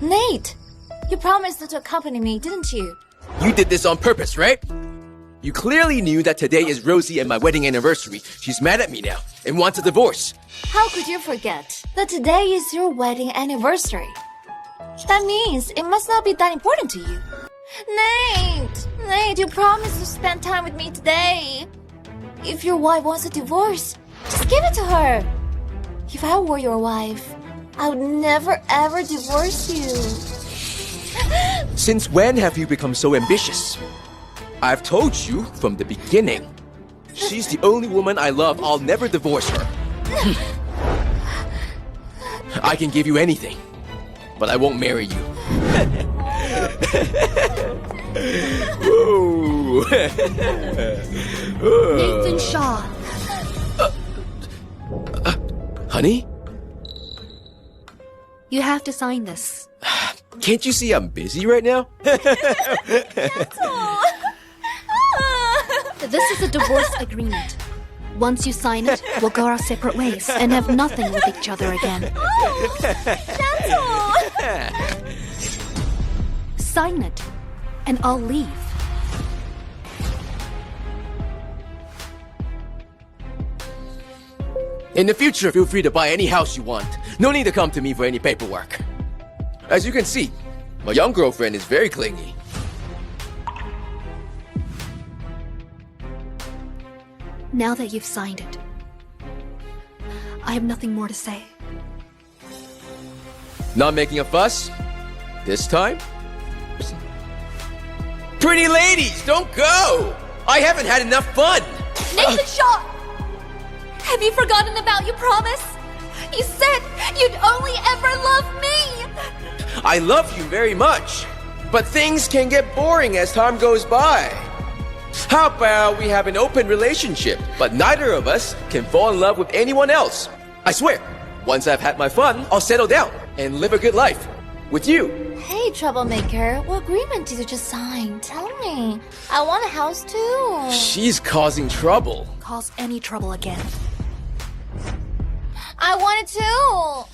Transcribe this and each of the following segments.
Nate, you promised not to accompany me, didn't you? You did this on purpose, right? You clearly knew that today is Rosie and my wedding anniversary. She's mad at me now and wants a divorce. How could you forget that today is your wedding anniversary? That means it must not be that important to you. Nate, you promised to spend time with me today. If your wife wants a divorce, just give it to her. If I were your wife, I would never ever divorce you. Since when have you become so ambitious? I've told you from the beginning. She's the only woman I love. I'll never divorce her. I can give you anything, but I won't marry you. Nathan Shaw. Honey? You have to sign this. Can't you see I'm busy right now? This is a divorce agreement. Once you sign it, we'll go our separate ways and have nothing with each other again. Sign it, and I'll leave. In the future, feel free to buy any house you want. No need to come to me for any paperwork. As you can see, my young girlfriend is very clingy. Now that you've signed it, I have nothing more to say. Not making a fuss? This time? Pretty ladies, don't go! I haven't had enough fun! Nathan Shaw! Have you forgotten about your promise? You said you'd only ever love me! I love you very much, but things can get boring as time goes by. How about we have an open relationship, but neither of us can fall in love with anyone else? I swear, once I've had my fun, I'll settle down and live a good life. With you. Hey, troublemaker, what agreement did you just sign? Tell me. I want a house too. She's causing trouble. Cause any trouble again. I want it too.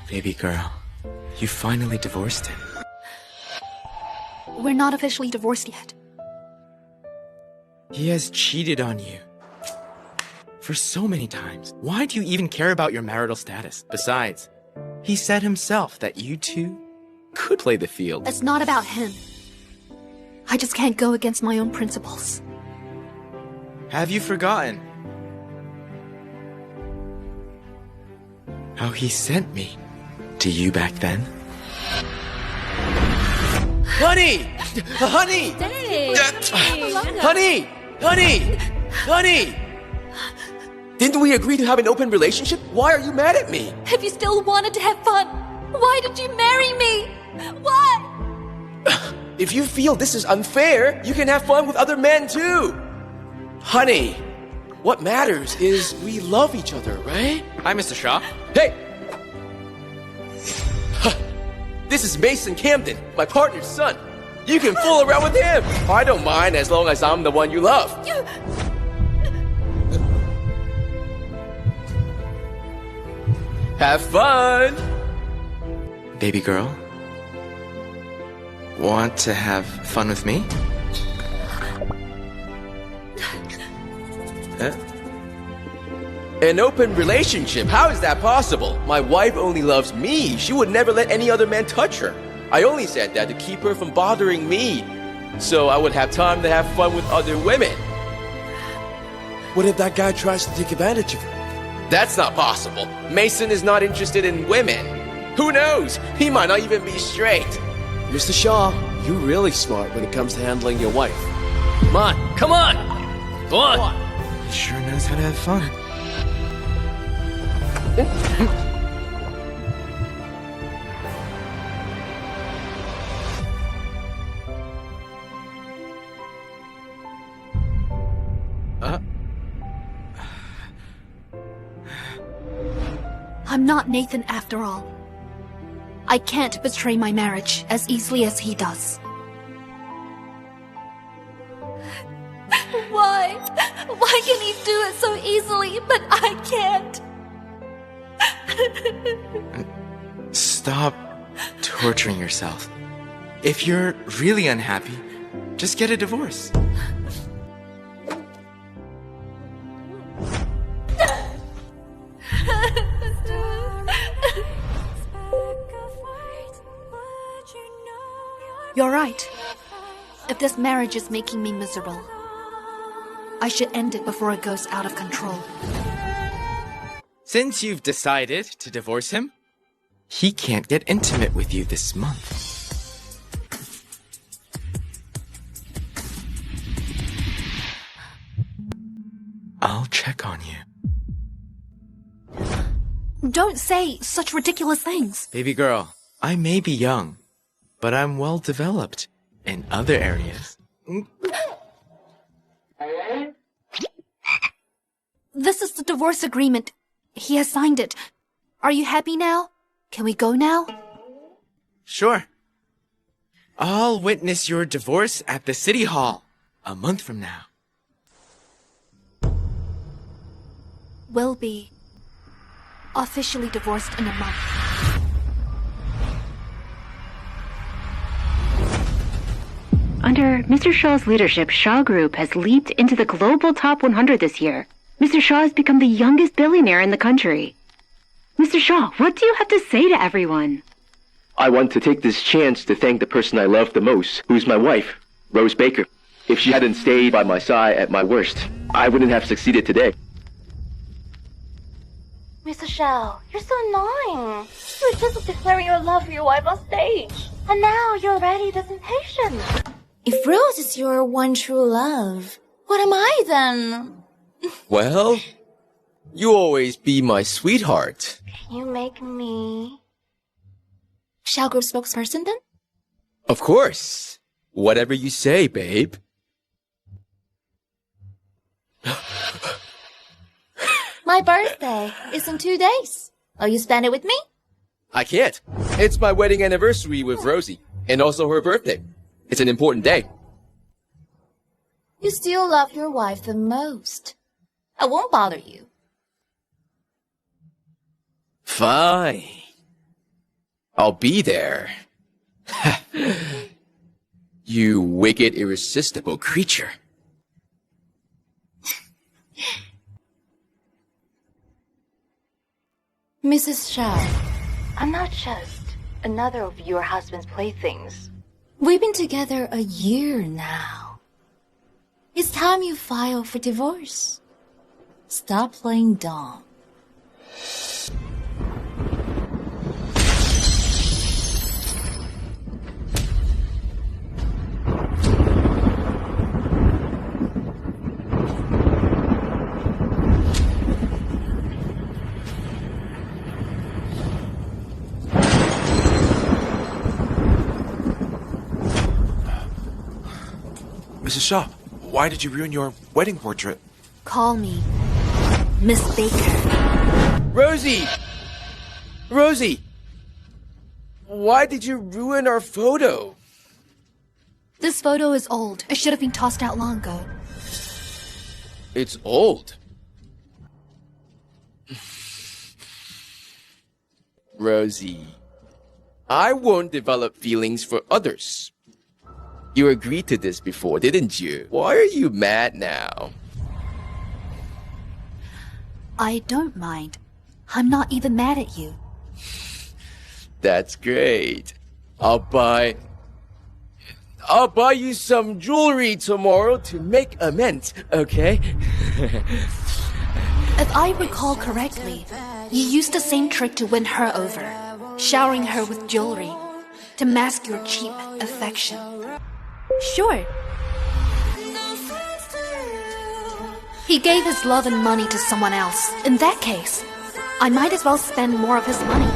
Baby girl, you finally divorced him. We're not officially divorced yet. He has cheated on you. For so many times. Why do you even care about your marital status? Besides, he said himself that you two could play the field. It's not about him. I just can't go against my own principles. Have you forgotten how he sent me to you back then? Honey! Honey! Honey! Honey! Honey! Didn't we agree to have an open relationship? Why are you mad at me? If you still wanted to have fun, why did you marry me? Why? If you feel this is unfair, you can have fun with other men too. Honey, what matters is we love each other, right? Hi, Mr. Shaw. Hey! This is Mason Camden, my partner's son. You can fool around with him. I don't mind as long as I'm the one you love. Have fun! Baby girl, want to have fun with me? Huh? An open relationship? How is that possible? My wife only loves me. She would never let any other man touch her. I only said that to keep her from bothering me, so I would have time to have fun with other women. What if that guy tries to take advantage of her? That's not possible. Mason is not interested in women. Who knows? He might not even be straight. Mr. Shaw, you're really smart when it comes to handling your wife. Come on, come on! Go on! He sure knows how to have fun. I'm not Nathan after all. I can't betray my marriage as easily as he does. Why? Why can he do it so easily, but I can't? Stop torturing yourself. If you're really unhappy, just get a divorce. You're right. If this marriage is making me miserable, I should end it before it goes out of control. Since you've decided to divorce him, he can't get intimate with you this month. I'll check on you. Don't say such ridiculous things. Baby girl, I may be young, but I'm well developed in other areas. This is the divorce agreement. He has signed it. Are you happy now? Can we go now? Sure. I'll witness your divorce at the city hall a month from now. We'll be officially divorced in a month. Under Mr. Shaw's leadership, Shaw Group has leaped into the global top 100 this year. Mr. Shaw has become the youngest billionaire in the country. Mr. Shaw, what do you have to say to everyone? I want to take this chance to thank the person I love the most, who's my wife, Rose Baker. If she hadn't stayed by my side at my worst, I wouldn't have succeeded today. Mr. Shao, you're so annoying. You were just declaring your love for your wife on stage. And now you're already this impatient. If Rose is your one true love, what am I then? Well, you always be my sweetheart. Can you make me Shao Group spokesperson then? Of course. Whatever you say, babe. My birthday is in 2 days. Will you spend it with me? I can't. It's my wedding anniversary with Rosie, and also her birthday. It's an important day. You still love your wife the most. I won't bother you. Fine. I'll be there. You wicked, irresistible creature. Mrs. Shao, I'm not just another of your husband's playthings. We've been together a year now. It's time you file for divorce. Stop playing dumb. Mrs. Shaw, why did you ruin your wedding portrait? Call me Miss Baker. Rosie! Rosie! Why did you ruin our photo? This photo is old. It should have been tossed out long ago. It's old. Rosie, I won't develop feelings for others. You agreed to this before, didn't you? Why are you mad now? I don't mind. I'm not even mad at you. That's great. I'll buy you some jewelry tomorrow to make amends, okay? If I recall correctly, you used the same trick to win her over, showering her with jewelry to mask your cheap affection. Sure. He gave his love and money to someone else. In that case, I might as well spend more of his money.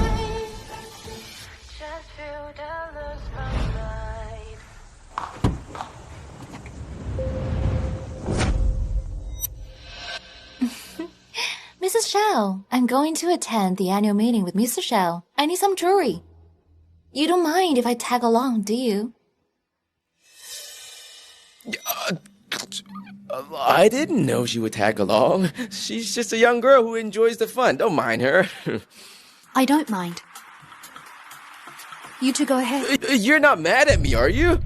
Mrs. Mrs. Xiao, I'm going to attend the annual meeting with Mr. Xiao. I need some jewelry. You don't mind if I tag along, do you? I didn't know she would tag along. She's just a young girl who enjoys the fun. Don't mind her. I don't mind. You two go ahead. You're not mad at me, are you?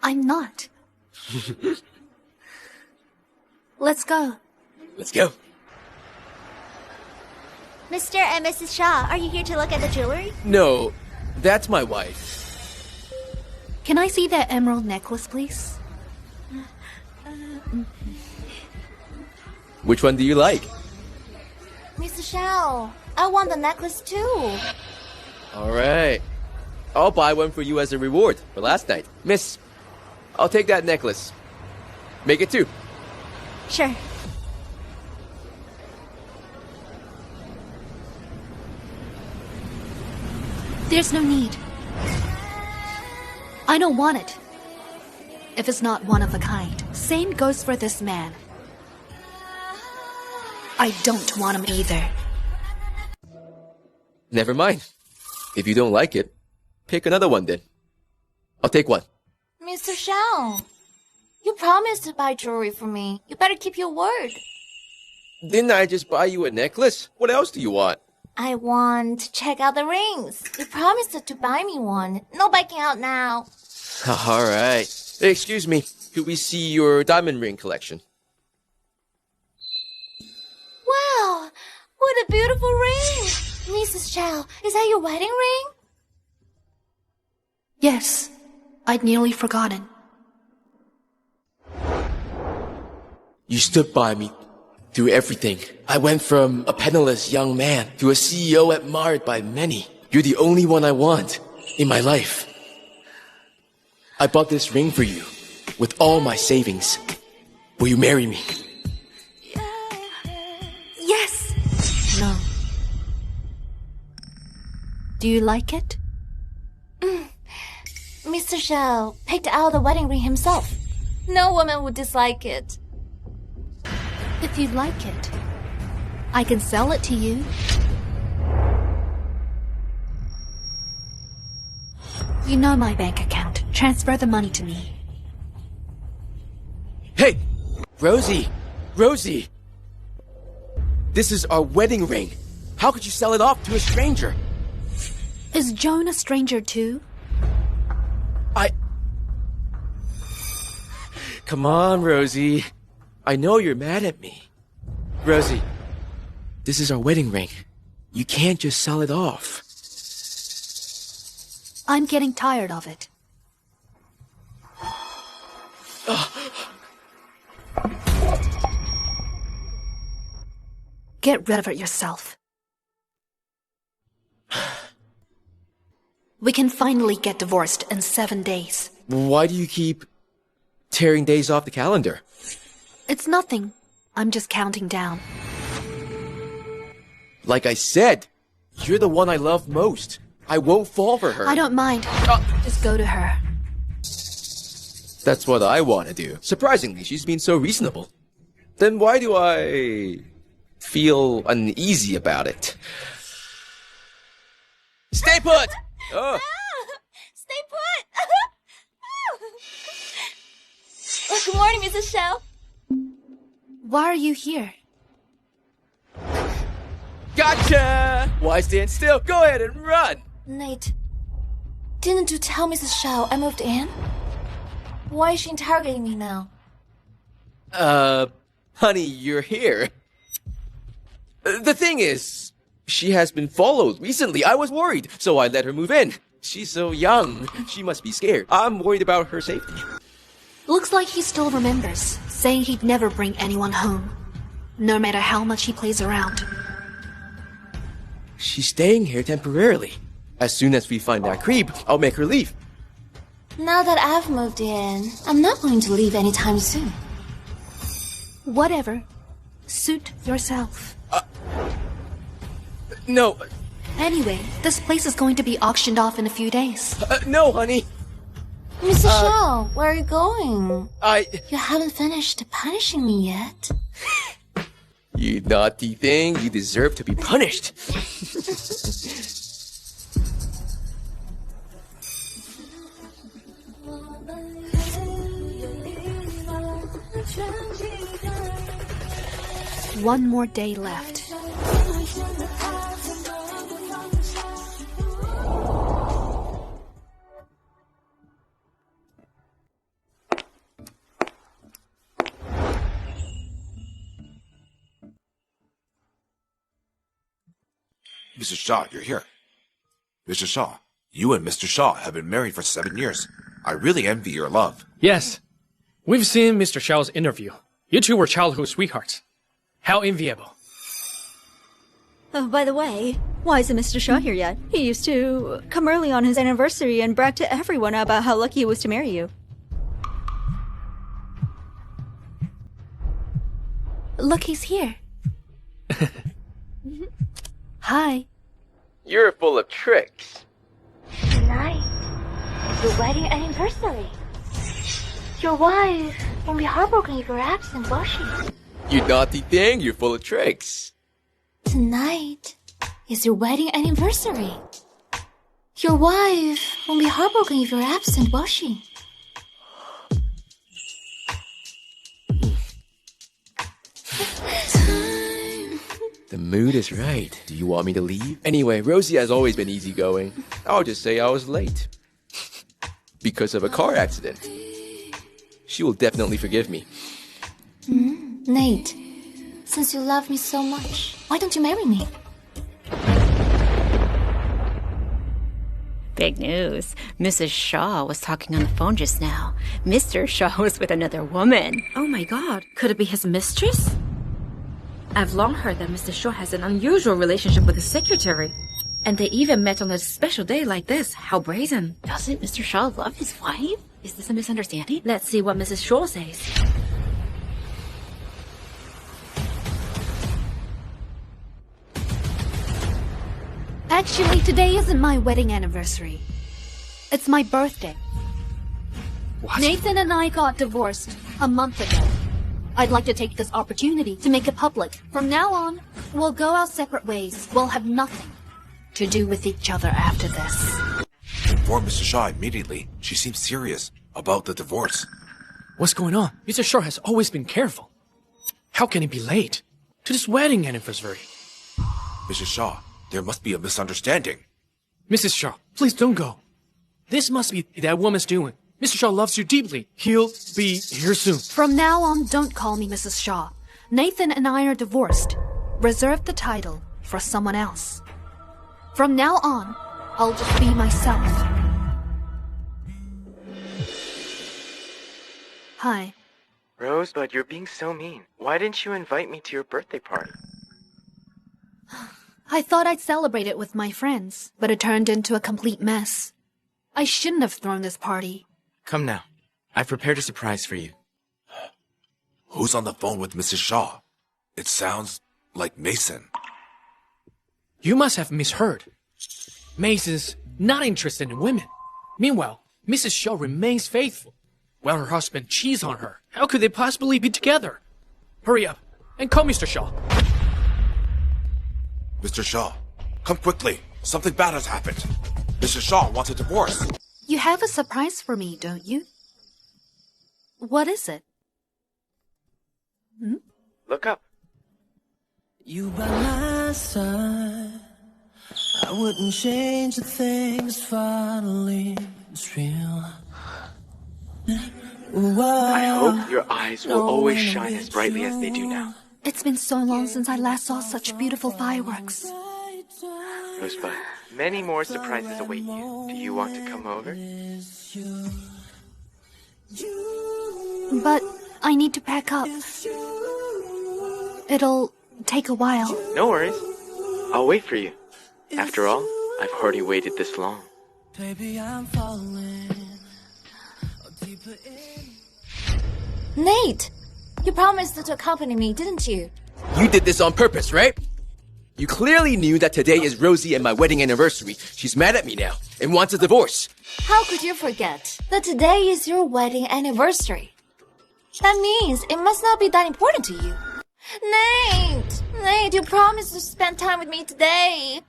I'm not. Let's go. Let's go. Mr. and Mrs. Shaw, are you here to look at the jewelry? No, that's my wife. Can I see that emerald necklace, please? Which one do you like? Mrs. Xiao, I want the necklace too. All right. I'll buy one for you as a reward for last night. Miss, I'll take that necklace. Make it two. Sure. There's no need. I don't want it. If it's not one of a kind. Same goes for this man. I don't want him either. Never mind. If you don't like it, pick another one then. I'll take one. Mr. Xiao, you promised to buy jewelry for me. You better keep your word. Didn't I just buy you a necklace? What else do you want? I want to check out the rings. You promised to buy me one. No backing out now. All right. Excuse me. Could we see your diamond ring collection? Wow, what a beautiful ring. Mrs. Xiao, is that your wedding ring? Yes, I'd nearly forgotten. You stood by me through everything. I went from a penniless young man to a CEO admired by many. You're the only one I want in my life. I bought this ring for you with all my savings. Will you marry me? Yes! No. Do you like it? Mr. Xiao picked out the wedding ring himself. No woman would dislike it. If you'd like it, I can sell it to you. You know my bank account. Transfer the money to me. Hey! Rosie! Rosie! This is our wedding ring. How could you sell it off to a stranger? Is Joan a stranger too? Come on, Rosie. I know you're mad at me. Rosie, this is our wedding ring. You can't just sell it off. I'm getting tired of it. Get rid of it yourself. We can finally get divorced in 7 days. Why do you keep tearing days off the calendar? It's nothing. I'm just counting down. Like I said, you're the one I love most. I won't fall for her. I don't mind. Just go to her. That's what I want to do. Surprisingly, she's been so reasonable. Then why do I feel uneasy about it? Stay put! Oh. Stay put! Good morning, Mrs. Xiao. Why are you here? Gotcha! Why stand still? Go ahead and run! Nate, didn't you tell Mrs. Xiao I moved in? Why is she interrogating me now? Honey, you're here. The thing is, she has been followed recently. I was worried, so I let her move in. She's so young. She must be scared. I'm worried about her safety. Looks like he still remembers, saying he'd never bring anyone home, no matter how much he plays around. She's staying here temporarily. As soon as we find that creep, I'll make her leave. Now that I've moved in, I'm not going to leave anytime soon. Whatever. Suit yourself. No, Anyway, this place is going to be auctioned off in a few days. no, honey. Mr. Shaw, where are you going? I... You haven't finished punishing me yet. You naughty thing, you deserve to be punished. One more day left. Mr. Shaw, you're here. Mr. Shaw, you and Mr. Shaw have been married for 7 years. I really envy your love. Yes. We've seen Mr. Shaw's interview. You two were childhood sweethearts. How enviable. Oh, by the way, why isn't Mr. Shaw here yet? He used to come early on his anniversary and brag to everyone about how lucky he was to marry you. Look, he's here. Hi. You're full of tricks. Tonight, your wedding anniversary. Your wife won't be heartbroken if you're absent, will she? You naughty thing, you're full of tricks. Tonight is your wedding anniversary. Your wife won't be heartbroken if you're absent, will she? The mood is right. Do you want me to leave? Anyway, Rosie has always been easygoing. I'll just say I was late. Because of a car accident. She will definitely forgive me. Nate, since you love me so much, why don't you marry me? Big news. Mrs. Shaw was talking on the phone just now. Mr. Shaw was with another woman. Oh my god, could it be his mistress? I've long heard that Mr. Shaw has an unusual relationship with his secretary. And they even met on a special day like this. How brazen. Doesn't Mr. Shaw love his wife? Is this a misunderstanding? Let's see what Mrs. Shaw says. Actually, today isn't my wedding anniversary. It's my birthday. What? Nathan and I got divorced a month ago. I'd like to take this opportunity to make it public. From now on, we'll go our separate ways. We'll have nothing to do with each other after this. Inform Mr. Shaw immediately. She seems serious about the divorce. What's going on? Mr. Shaw has always been careful. How can he be late to this wedding anniversary? Mrs. Shaw, there must be a misunderstanding. Mrs. Shaw, please don't go. This must be that woman's doing. Mr. Shaw loves you deeply. He'll be here soon. From now on, don't call me Mrs. Shaw. Nathan and I are divorced. Reserve the title for someone else. From now on, I'll just be myself. Hi. Rosebud, you're being so mean. Why didn't you invite me to your birthday party? I thought I'd celebrate it with my friends, but it turned into a complete mess. I shouldn't have thrown this party. Come now. I've prepared a surprise for you. Who's on the phone with Mrs. Shaw? It sounds like Mason. You must have misheard. Mason's not interested in women. Meanwhile, Mrs. Shaw remains faithful, while her husband cheats on her. How could they possibly be together? Hurry up and call Mr. Shaw. Mr. Shaw, come quickly. Something bad has happened. Mrs. Shaw wants a divorce. You have a surprise for me, don't you? What is it? Look up. You by my side, I wouldn't change a thing. It's finally it's real. I hope your eyes will always shine as brightly as they do now. It's been so long since I last saw such beautiful fireworks. Rosebud, many more surprises await you. Do you want to come over? But I need to pack up. It'll take a while. No worries. I'll wait for you. After all, I've already waited this long. Baby, I'm falling deeper in. Nate, you promised to accompany me, didn't you? You did this on purpose, right? You clearly knew that today is Rosie and my wedding anniversary. She's mad at me now and wants a divorce. How could you forget that today is your wedding anniversary? That means it must not be that important to you. Nate, you promised to spend time with me today.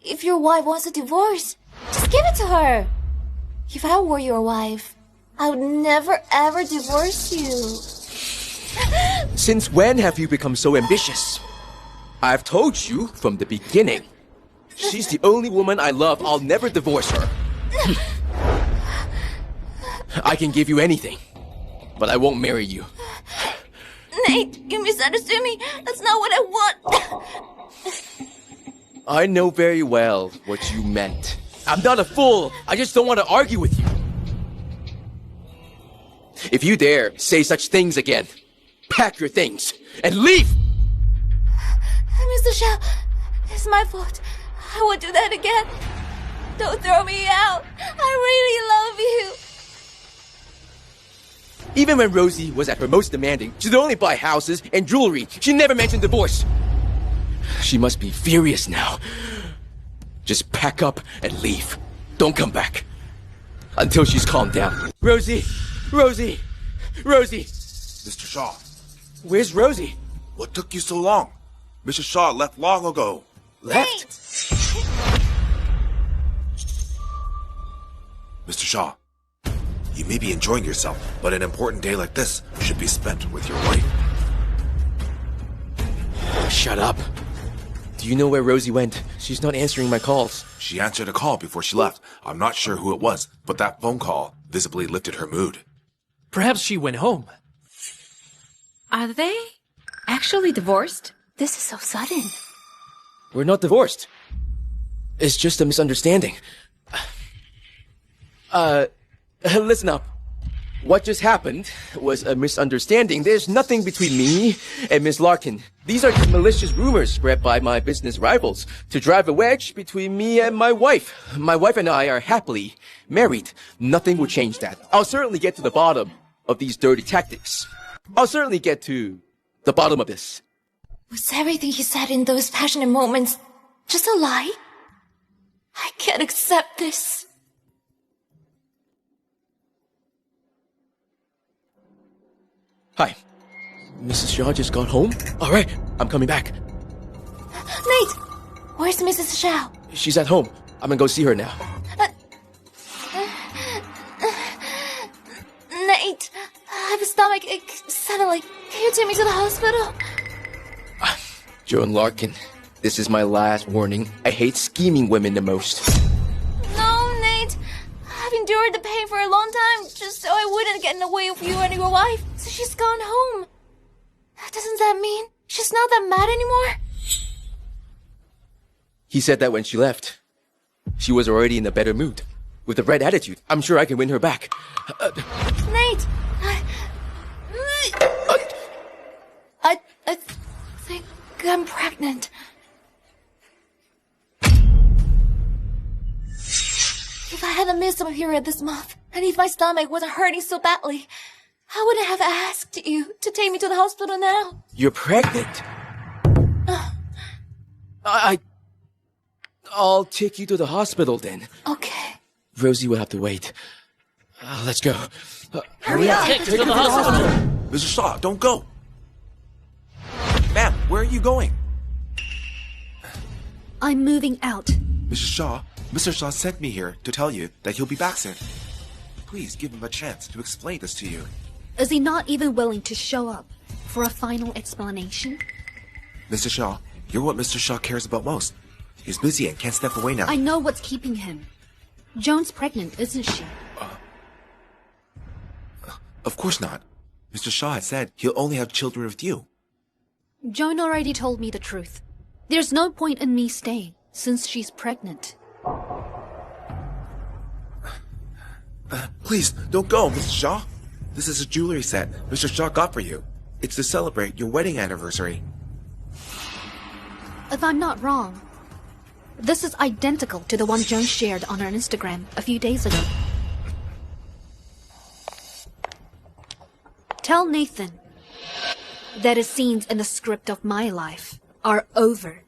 If your wife wants a divorce, just give it to her. If I were your wife, I would never ever divorce you. Since when have you become so ambitious? I've told you from the beginning. She's the only woman I love. I'll never divorce her. I can give you anything, but I won't marry you. Nate, you misunderstood me. That's not what I want. I know very well what you meant. I'm not a fool. I just don't want to argue with you. If you dare say such things again, pack your things and leave! Mr. Shao, it's my fault. I won't do that again. Don't throw me out. I really love you. Even when Rosie was at her most demanding, she'd only buy houses and jewelry. She never mentioned divorce. She must be furious now. Just pack up and leave. Don't come back. Until she's calmed down. Rosie! Rosie! Mr. Shaw, Where's Rosie? what took you so long? Mr. Shaw left long ago. Left? Mr. Shaw, you may be enjoying yourself, but an important day like this should be spent with your wife. Shut up. Do you know where Rosie went? She's not answering my calls. She answered a call before she left. I'm not sure who it was, but that phone call visibly lifted her mood. Perhaps she went home. Are they actually divorced? This is so sudden. We're not divorced. It's just a misunderstanding. Listen up. What just happened was a misunderstanding. There's nothing between me and Miss Larkin. These are just malicious rumors spread by my business rivals to drive a wedge between me and my wife. My wife and I are happily married. Nothing will change that. I'll certainly get to the bottom of these dirty tactics. I'll certainly get to the bottom of this. Was everything he said in those passionate moments just a lie? I can't accept this. Hi. Mrs. Shaw just got home? Alright, I'm coming back. Nate! Where's Mrs. Shao? She's at home. I'm gonna go see her now. Nate! I have a stomach ache suddenly. Can you take me to the hospital? Joan Larkin, this is my last warning. I hate scheming women the most. No, Nate. I've endured the pain for a long time just so I wouldn't get in the way of you and your wife. So she's gone home. Doesn't that mean she's not that mad anymore? He said that when she left. She was already in a better mood. With the right attitude, I'm sure I can win her back. Nate! I think I'm pregnant. If I hadn't missed my period this month, and if my stomach wasn't hurting so badly, I wouldn't have asked you to take me to the hospital now. You're pregnant? I'll take you to the hospital then. Okay. Rosie will have to wait. Let's go. Hurry up! Take her to the hospital! Mr. Shaw, don't go! Ma'am, where are you going? I'm moving out. Mr. Shaw sent me here to tell you that he'll be back soon. Please give him a chance to explain this to you. Is he not even willing to show up for a final explanation? Mr. Shaw, you're what Mr. Shaw cares about most. He's busy and can't step away now. I know what's keeping him. Joan's pregnant, isn't she? Of course not. Mr. Shaw has said he'll only have children with you. Joan already told me the truth. There's no point in me staying, since she's pregnant. Please, don't go, Mr. Shaw. This is a jewelry set Mr. Shaw got for you. It's to celebrate your wedding anniversary. If I'm not wrong, this is identical to the one Joan shared on her Instagram a few days ago. Tell Nathan that his scenes in the script of my life are over.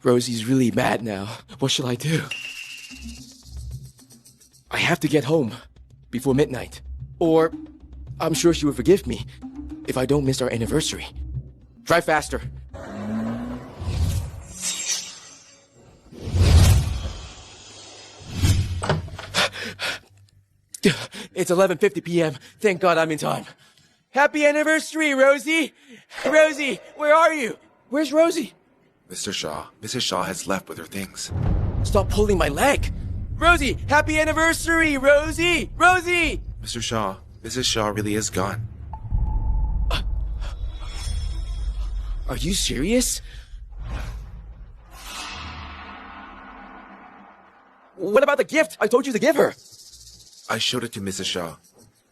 Rosie's really mad now. What shall I do? I have to get home before midnight. Or I'm sure she will forgive me if I don't miss our anniversary. Drive faster. It's 11:50 p.m. Thank God I'm in time. Happy anniversary, Rosie! Rosie, where are you? Where's Rosie? Mr. Shaw, Mrs. Shaw has left with her things. Stop pulling my leg! Rosie, happy anniversary, Rosie! Rosie! Mr. Shaw, Mrs. Shaw really is gone. Are you serious? What about the gift I told you to give her? I showed it to Mrs. Shaw,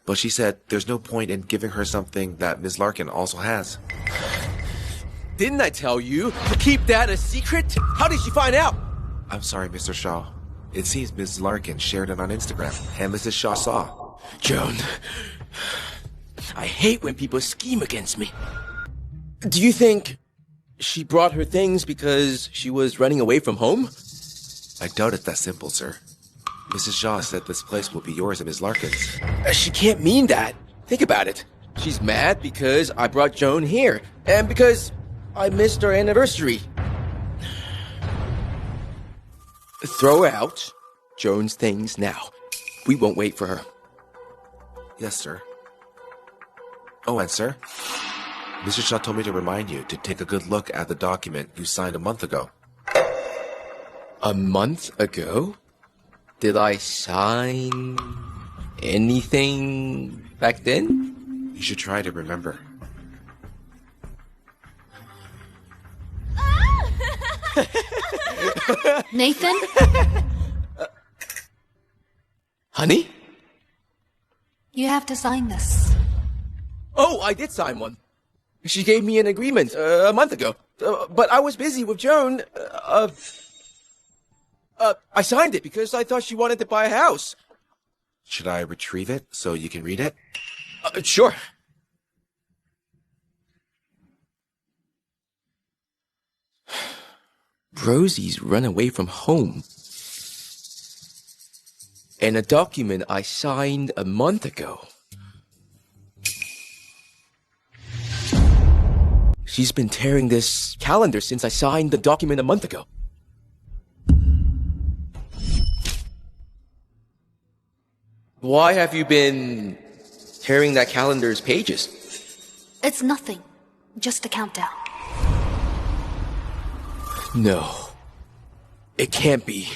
but she said there's no point in giving her something that Ms. Larkin also has. Didn't I tell you to keep that a secret? How did she find out? I'm sorry, Mr. Shaw. It seems Ms. Larkin shared it on Instagram, and Mrs. Shaw saw. Joan, I hate when people scheme against me. Do you think she brought her things because she was running away from home? I doubt it's that simple, sir. Mrs. Shaw said this place will be yours and Ms. Larkin's. She can't mean that. Think about it. She's mad because I brought Joan here, and because I missed our anniversary. Throw out Joan's things now. We won't wait for her. Yes, sir. Oh, and sir, Mrs. Shaw told me to remind you to take a good look at the document you signed a month ago. A month ago? Did I sign anything back then? You should try to remember. Nathan? Honey? You have to sign this. Oh, I did sign one. She gave me an agreement a month ago. But I was busy with Joan. I signed it because I thought she wanted to buy a house. Should I retrieve it so you can read it? Sure. Rosie's run away from home. And a document I signed a month ago. She's been tearing this calendar since I signed the document a month ago. Why have you been tearing that calendar's pages? It's nothing. Just a countdown. No. It can't be.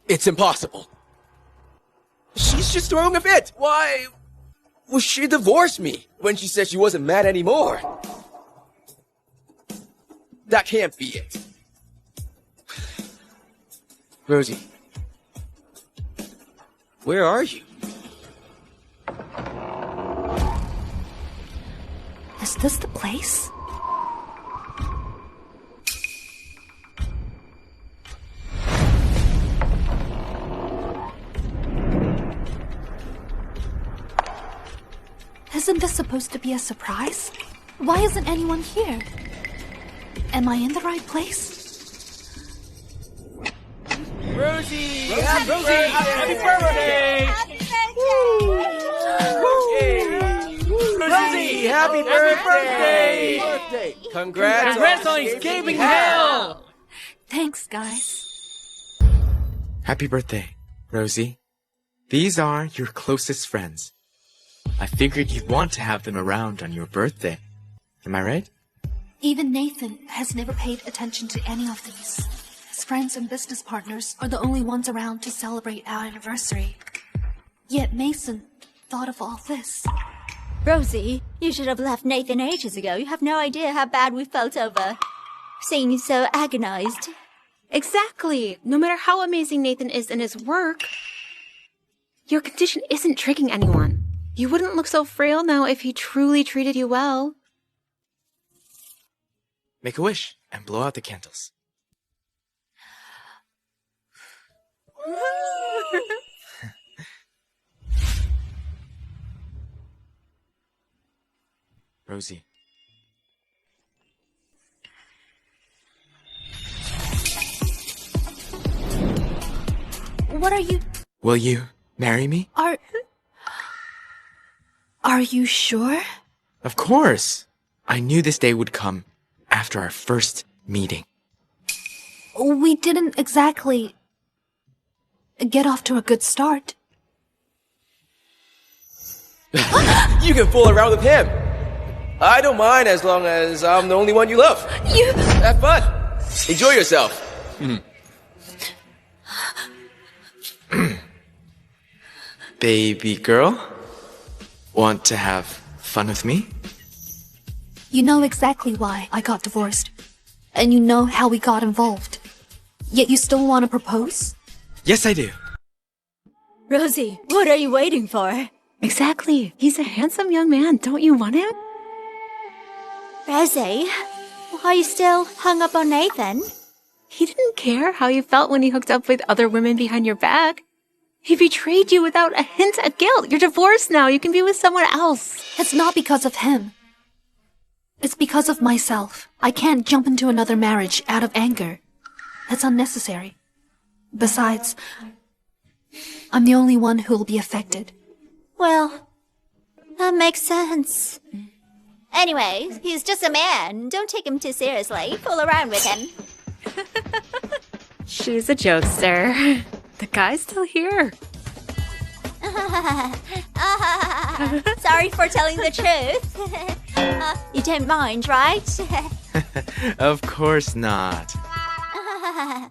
It's impossible. She's just throwing a fit. Why would she divorce me when she said she wasn't mad anymore? That can't be it. Rosie. Where are you? Is this the place? Isn't this supposed to be a surprise? Why isn't anyone here? Am I in the right place? Rosie! Happy birthday! Happy birthday! Rosie! Happy birthday! Congrats on escaping hell! Thanks, guys. Happy birthday, Rosie. These are your closest friends. I figured you'd want to have them around on your birthday. Am I right? Even Nathan has never paid attention to any of these. His friends and business partners are the only ones around to celebrate our anniversary. Yet Mason thought of all this. Rosie, you should have left Nathan ages ago. You have no idea how bad we felt over seeing you so agonized. Exactly. No matter how amazing Nathan is in his work, your condition isn't tricking anyone. You wouldn't look so frail now if he truly treated you well. Make a wish and blow out the candles. Rosie. what are you... Will you marry me? Are you sure? Of course. I knew this day would come after our first meeting. We didn't exactly get off to a good start. You can fool around with him. I don't mind as long as I'm the only one you love. You... Have fun. Enjoy yourself. Baby girl, want to have fun with me? You know exactly why I got divorced. And you know how we got involved. Yet you still want to propose? Yes, I do. Rosie, what are you waiting for? Exactly. He's a handsome young man. Don't you want him? Rosie, why are you still hung up on Nathan? He didn't care how you felt when he hooked up with other women behind your back. He betrayed you without a hint of guilt. You're divorced now. You can be with someone else. It's not because of him. It's because of myself. I can't jump into another marriage out of anger. That's unnecessary. Besides, I'm the only one who will be affected. Well, that makes sense. Anyway, he's just a man. Don't take him too seriously. Fool around with him. She's a jokester. The guy's still here. Sorry for telling the truth. You don't mind, right? Of course not.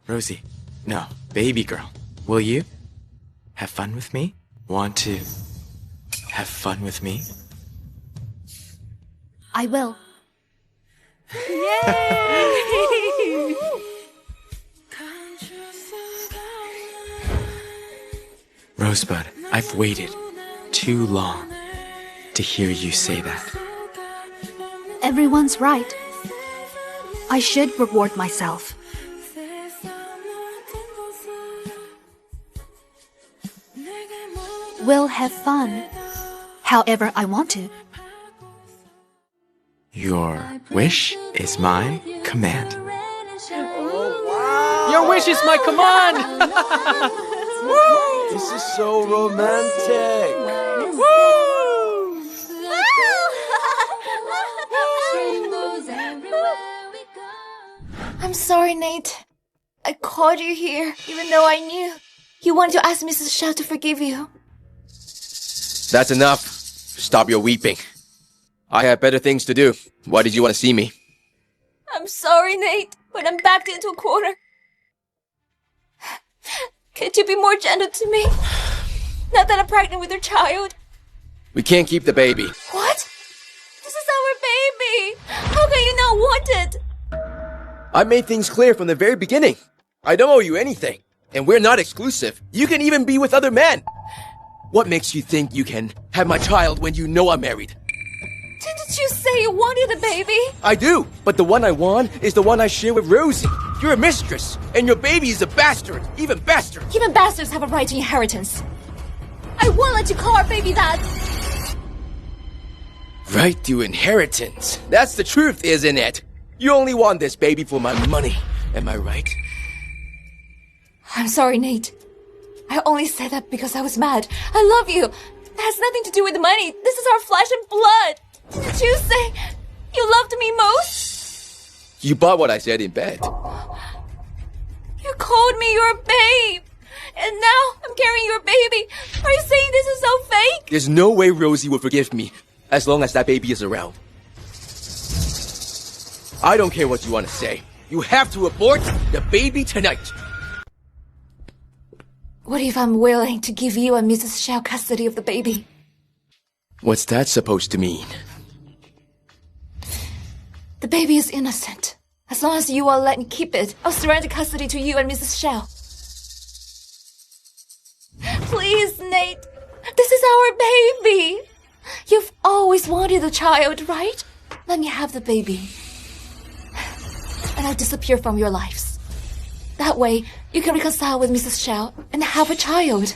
Rosie, no, baby girl, will you have fun with me? Want to have fun with me? I will. Yay! Rosebud, I've waited too long to hear you say that. Everyone's right. I should reward myself. We'll have fun however I want to. Your wish is my command. Your wish is my command! This is so romantic. I'm sorry, Nate. I called you here, even though I knew you wanted to ask Mrs. Shaw to forgive you. That's enough. Stop your weeping. I have better things to do. Why did you want to see me? I'm sorry, Nate, but I'm backed into a corner. Could you be more gentle to me? Not that I'm pregnant with your child. We can't keep the baby. What? This is our baby! How can you not want it? I made things clear from the very beginning. I don't owe you anything. And we're not exclusive. You can even be with other men. What makes you think you can have my child when you know I'm married? Didn't you say you wanted a baby? I do, but the one I want is the one I share with Rosie. You're a mistress, and your baby is a bastard. Even bastard. Even bastards have a right to inheritance. I won't let you call our baby that. Right to inheritance. That's the truth, isn't it? You only want this baby for my money. Am I right? I'm sorry, Nate. I only said that because I was mad. I love you. That has nothing to do with the money. This is our flesh and blood. Didn't you say you loved me most? You bought what I said in bed. You called me your babe. And now I'm carrying your baby. Are you saying this is so fake? There's no way Rosie will forgive me as long as that baby is around. I don't care what you want to say. You have to abort the baby tonight. What if I'm willing to give you and Mrs. Xiao custody of the baby? What's that supposed to mean? The baby is innocent. As long as you will let me keep it, I'll surrender custody to you and Mrs. Xiao. Please, Nate. This is our baby. You've always wanted a child, right? Let me have the baby. And I'll disappear from your lives. That way, you can reconcile with Mrs. Xiao and have a child.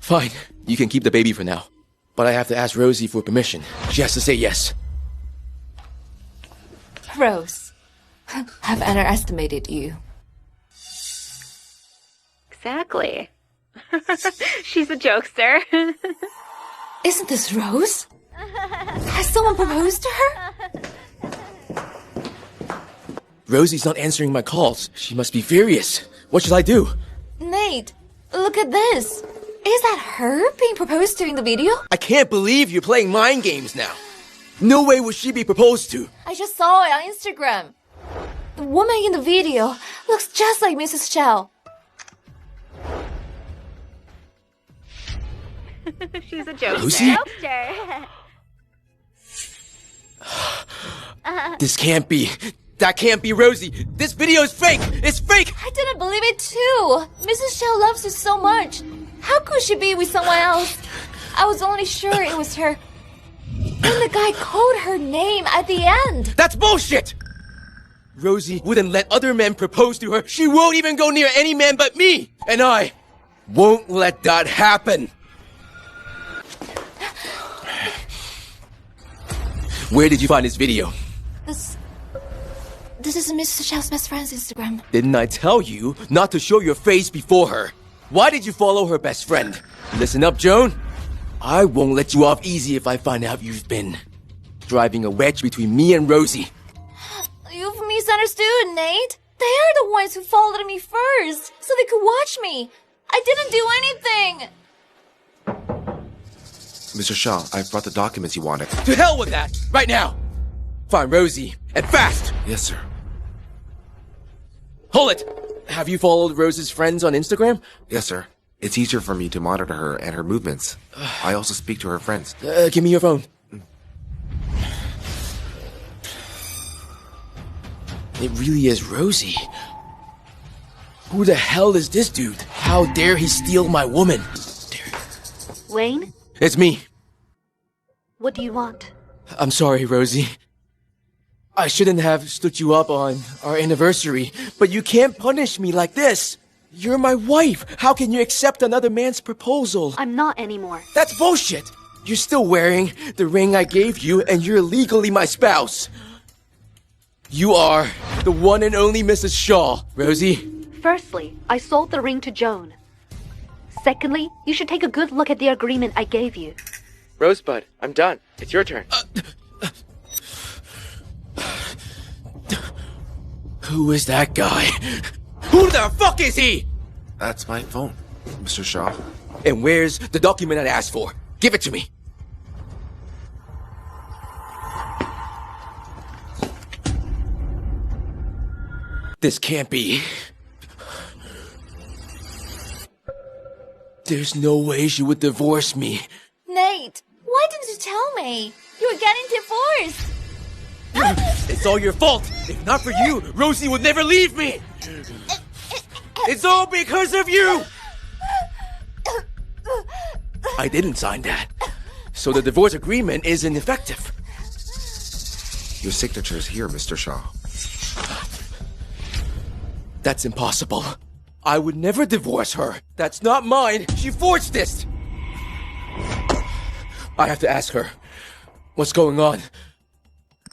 Fine. You can keep the baby for now. But I have to ask Rosie for permission. She has to say yes. Rose, I've underestimated you. Exactly. She's a jokester. Isn't this Rose? Has someone proposed to her? Rosie's not answering my calls. She must be furious. What should I do? Nate, look at this. Is that her being proposed to in the video? I can't believe you're playing mind games now. No way would she be proposed to. I just saw it on Instagram. The woman in the video looks just like Mrs. Chow. She's a jokester. Rosie? This can't be. That can't be Rosie. This video is fake. It's fake. I didn't believe it too. Mrs. Chow loves her so much. How could she be with someone else? I was only sure it was her. And the guy called her name at the end. That's bullshit. Rosie wouldn't let other men propose to her. She won't even go near any man but me. And I won't let that happen. Where did you find this video? This is Mrs. Chow's best friend's Instagram. Didn't I tell you not to show your face before her? Why did you follow her best friend? Listen up, Joan. I won't let you off easy if I find out you've been driving a wedge between me and Rosie. You've misunderstood, Nate. They are the ones who followed me first, so they could watch me. I didn't do anything. Mr. Shaw, I've brought the documents you wanted. To hell with that! Right now! Find Rosie, and fast! Yes, sir. Hold it! Have you followed Rose's friends on Instagram? Yes, sir. It's easier for me to monitor her and her movements. I also speak to her friends. Give me your phone. It really is Rosie. Who the hell is this dude? How dare he steal my woman? Wayne, It's me. what do you want? I'm sorry, Rosie. I shouldn't have stood you up on our anniversary, but you can't punish me like this. You're my wife. How can you accept another man's proposal? I'm not anymore. That's bullshit. You're still wearing the ring I gave you, and you're legally my spouse. You are the one and only Mrs. Shaw, Rosie. Firstly, I sold the ring to Joan. Secondly, you should take a good look at the agreement I gave you. Rosebud, I'm done. It's your turn. Who is that guy? Who the fuck is he? That's my phone, Mr. Shaw. And where's the document I asked for? Give it to me. This can't be. There's no way she would divorce me. Nate, why didn't you tell me? You were getting divorced. It's all your fault. If not for you, Rosie would never leave me. It's all because of you. I didn't sign that. So the divorce agreement is ineffective. Your signature's here, Mr. Shaw. That's impossible. I would never divorce her. That's not mine. She forged this. I have to ask her. What's going on?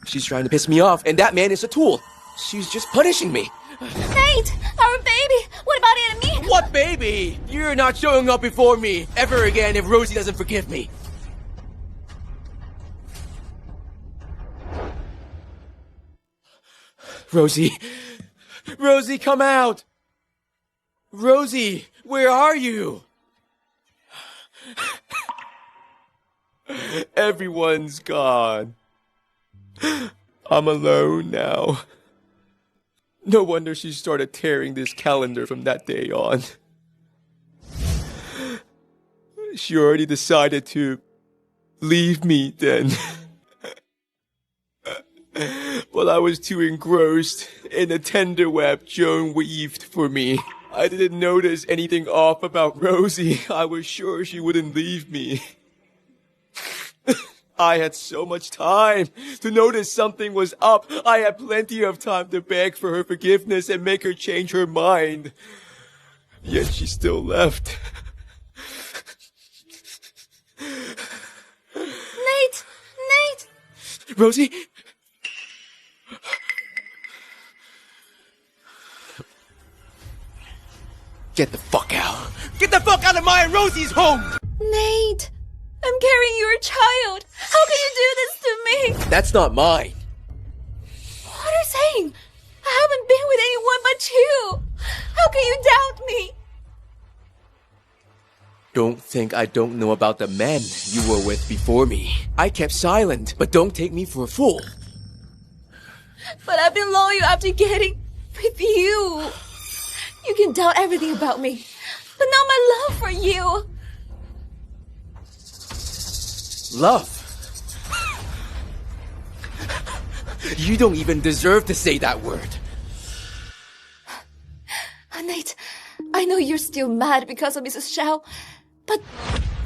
She's trying to piss me off, and that man is a tool. She's just punishing me. Nate, our baby. What about it and me? What baby? You're not showing up before me ever again if Rosie doesn't forgive me. Rosie. Rosie, come out. Rosie, where are you? Everyone's gone. I'm alone now. No wonder she started tearing this calendar from that day on. She already decided to leave me then. Well, I was too engrossed in the tender web Joan weaved for me. I didn't notice anything off about Rosie. I was sure she wouldn't leave me. I had so much time to notice something was up. I had plenty of time to beg for her forgiveness and make her change her mind. Yet she still left. Nate! Nate! Rosie? Get the fuck out. Get the fuck out of my and Rosie's home! Nate, I'm carrying your child. How can you do this to me? That's not mine. What are you saying? I haven't been with anyone but you. How can you doubt me? Don't think I don't know about the men you were with before me. I kept silent, but don't take me for a fool. But I've been loyal after getting with you. You can doubt everything about me, but not my love for you. Love? You don't even deserve to say that word. Nate, I know you're still mad because of Mrs. Shao, but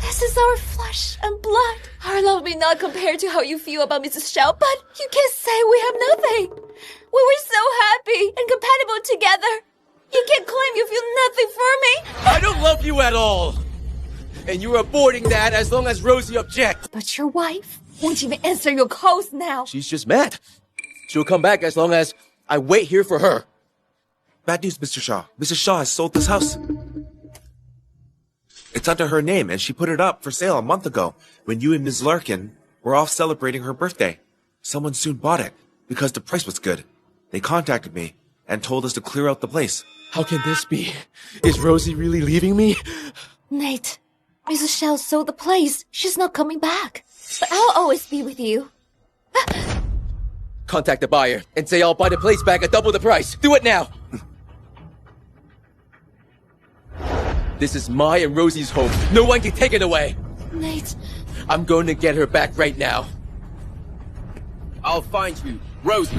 this is our flesh and blood. Our love may not compare to how you feel about Mrs. Shao, but you can't say we have nothing. We were so happy and compatible together. You can't claim you feel nothing for me. I don't love you at all. And you're aborting that as long as Rosie objects. But your wife won't even answer your calls now. She's just mad. She'll come back as long as I wait here for her. Bad news, Mr. Shaw. Mrs. Shaw has sold this house. It's under her name, and she put it up for sale a month ago when you and Ms. Larkin were off celebrating her birthday. Someone soon bought it because the price was good. They contacted me and told us to clear out the place. How can this be? Is Rosie really leaving me? Nate, Mrs. Shao sold the place. She's not coming back. But I'll always be with you. Contact the buyer and say I'll buy the place back at double the price. Do it now. This is my and Rosie's home. No one can take it away. Nate. I'm going to get her back right now. I'll find you, Rosie.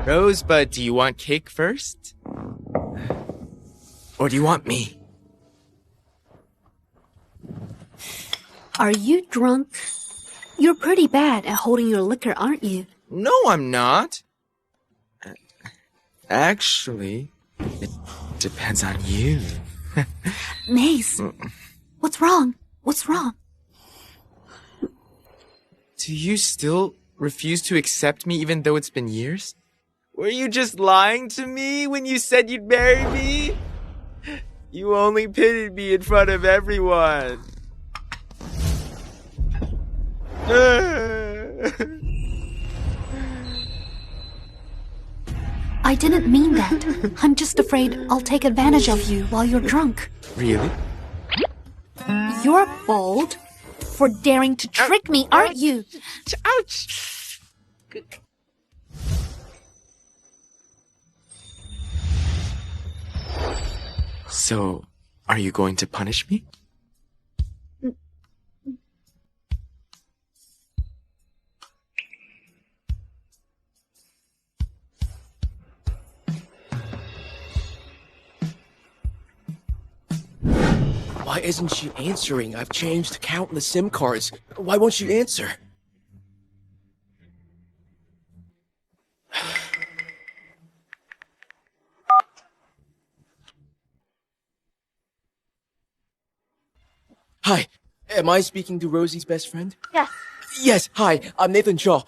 Rosebud, do you want cake first? Or do you want me? Are you drunk? You're pretty bad at holding your liquor, aren't you? No, I'm not. Actually, it depends on you. Mace, what's wrong? What's wrong? Do you still refuse to accept me even though it's been years? Were you just lying to me when you said you'd marry me? You only pitied me in front of everyone. I didn't mean that. I'm just afraid I'll take advantage of you while you're drunk. Really? You're bold for daring to trick me, aren't you? Ouch! So, are you going to punish me? Why isn't she answering? I've changed countless SIM cards. Why won't she answer? Hi, am I speaking to Rosie's best friend? Yes. Yes, hi, I'm Nathan Shaw.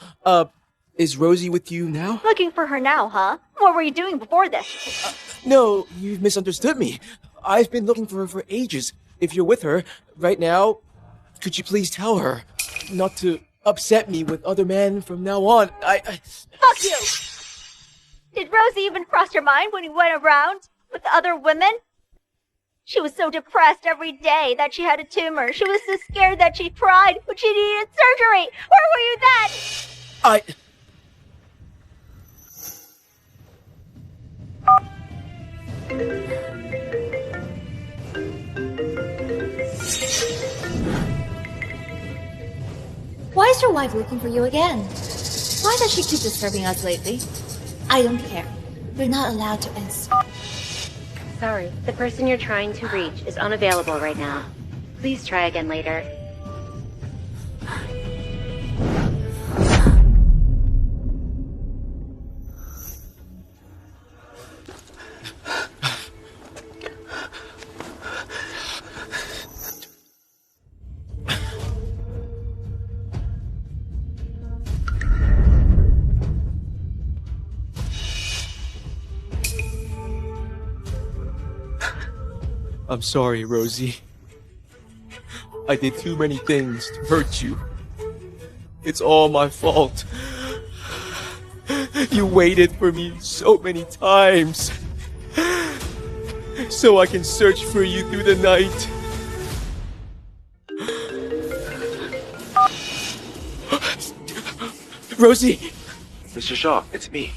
Is Rosie with you now? Looking for her now, huh? What were you doing before this? No, you've misunderstood me. I've been looking for her for ages. If you're with her right now, could you please tell her not to upset me with other men from now on? Fuck you! Did Rosie even cross your mind when you went around with other women? She was so depressed every day that she had a tumor. She was so scared that she cried when she needed surgery. Where were you then? Why is your wife looking for you again? Why does she keep disturbing us lately? I don't care. You're not allowed to answer. Sorry, the person you're trying to reach is unavailable right now. Please try again later. I'm sorry, Rosie. I did too many things to hurt you. It's all my fault. You waited for me so many times, so I can search for you through the night. Rosie! Mr. Shaw, it's me.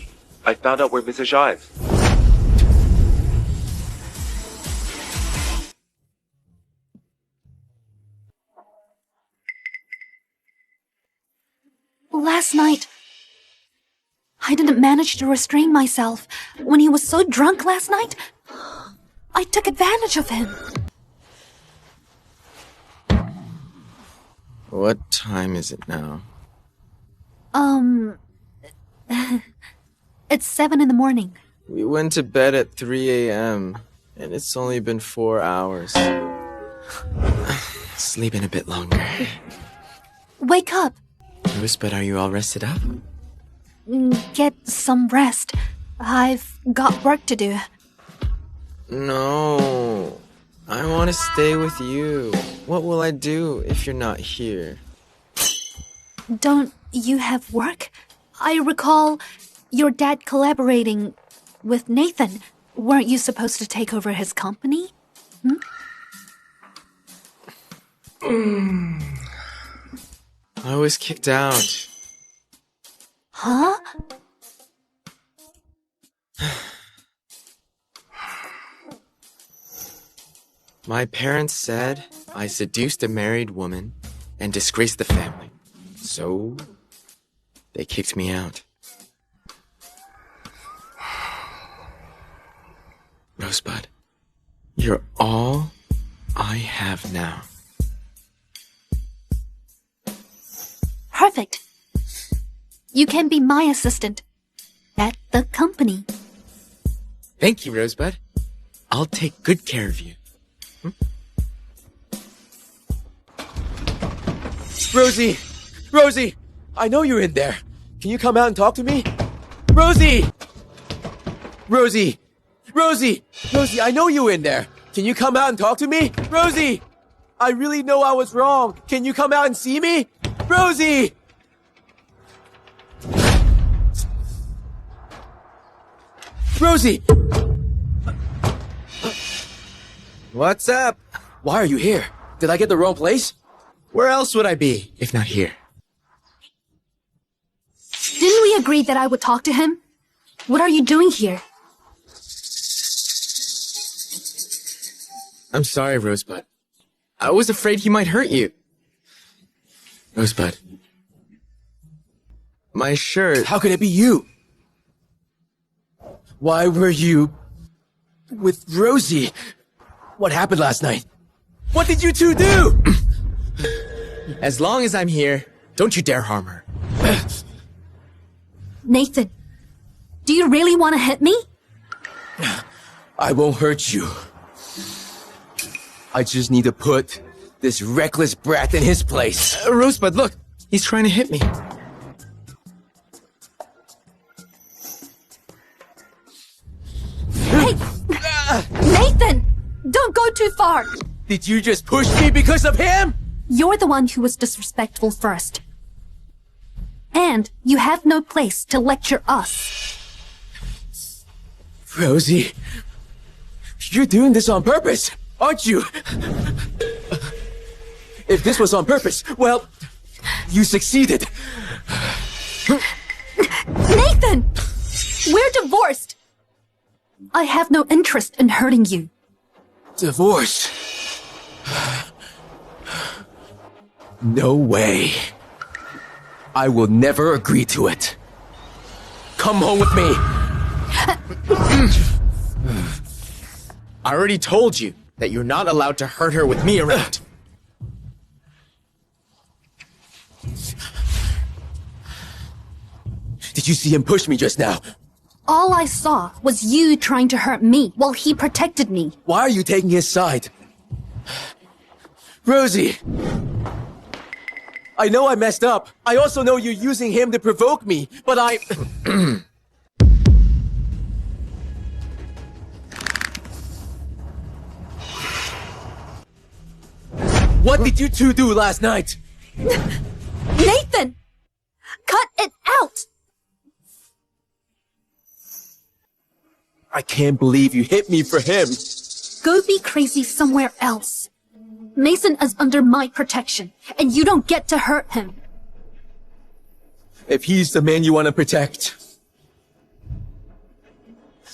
I found out where Mrs. Shaw is. Last night, I didn't manage to restrain myself. When he was so drunk last night, I took advantage of him. What time is it now? It's 7 in the morning. We went to bed at 3 a.m. and it's only been 4 hours. Sleep in a bit longer. Wake up. Rosebud, are you all rested up? Get some rest. I've got work to do. No. I want to stay with you. What will I do if you're not here? Don't you have work? I recall your dad collaborating with Nathan. Weren't you supposed to take over his company? I was kicked out. Huh? My parents said I seduced a married woman and disgraced the family. So, they kicked me out. Rosebud, you're all I have now. Perfect. You can be my assistant at the company. Thank you, Rosebud. I'll take good care of you. Rosie! Rosie! I know you're in there. Can you come out and talk to me? Rosie! Rosie! Rosie! Rosie, I know you're in there. Can you come out and talk to me? Rosie! I really know I was wrong. Can you come out and see me? Rosie! Rosie! What's up? Why are you here? Did I get the wrong place? Where else would I be if not here? Didn't we agree that I would talk to him? What are you doing here? I'm sorry, Rosebud. I was afraid he might hurt you. Rosebud. My shirt. How could it be you? Why were you with Rosie? What happened last night? What did you two do? As long as I'm here, don't you dare harm her. Nathan, do you really want to hit me? I won't hurt you. I just need to put this reckless brat in his place. Rosebud, look. He's trying to hit me. Hey! Nathan! Don't go too far! Did you just push me because of him? You're the one who was disrespectful first. And you have no place to lecture us. Rosie, you're doing this on purpose, aren't you? If this was on purpose, well, you succeeded. Nathan! We're divorced! I have no interest in hurting you. Divorce? No way. I will never agree to it. Come home with me. I already told you that you're not allowed to hurt her with me around. Did you see him push me just now? All I saw was you trying to hurt me while he protected me. Why are you taking his side? Rosie! I know I messed up. I also know you're using him to provoke me, but I... What did you two do last night? Nathan! Cut it out! I can't believe you hit me for him. Go be crazy somewhere else. Mason is under my protection, and you don't get to hurt him. If he's the man you want to protect,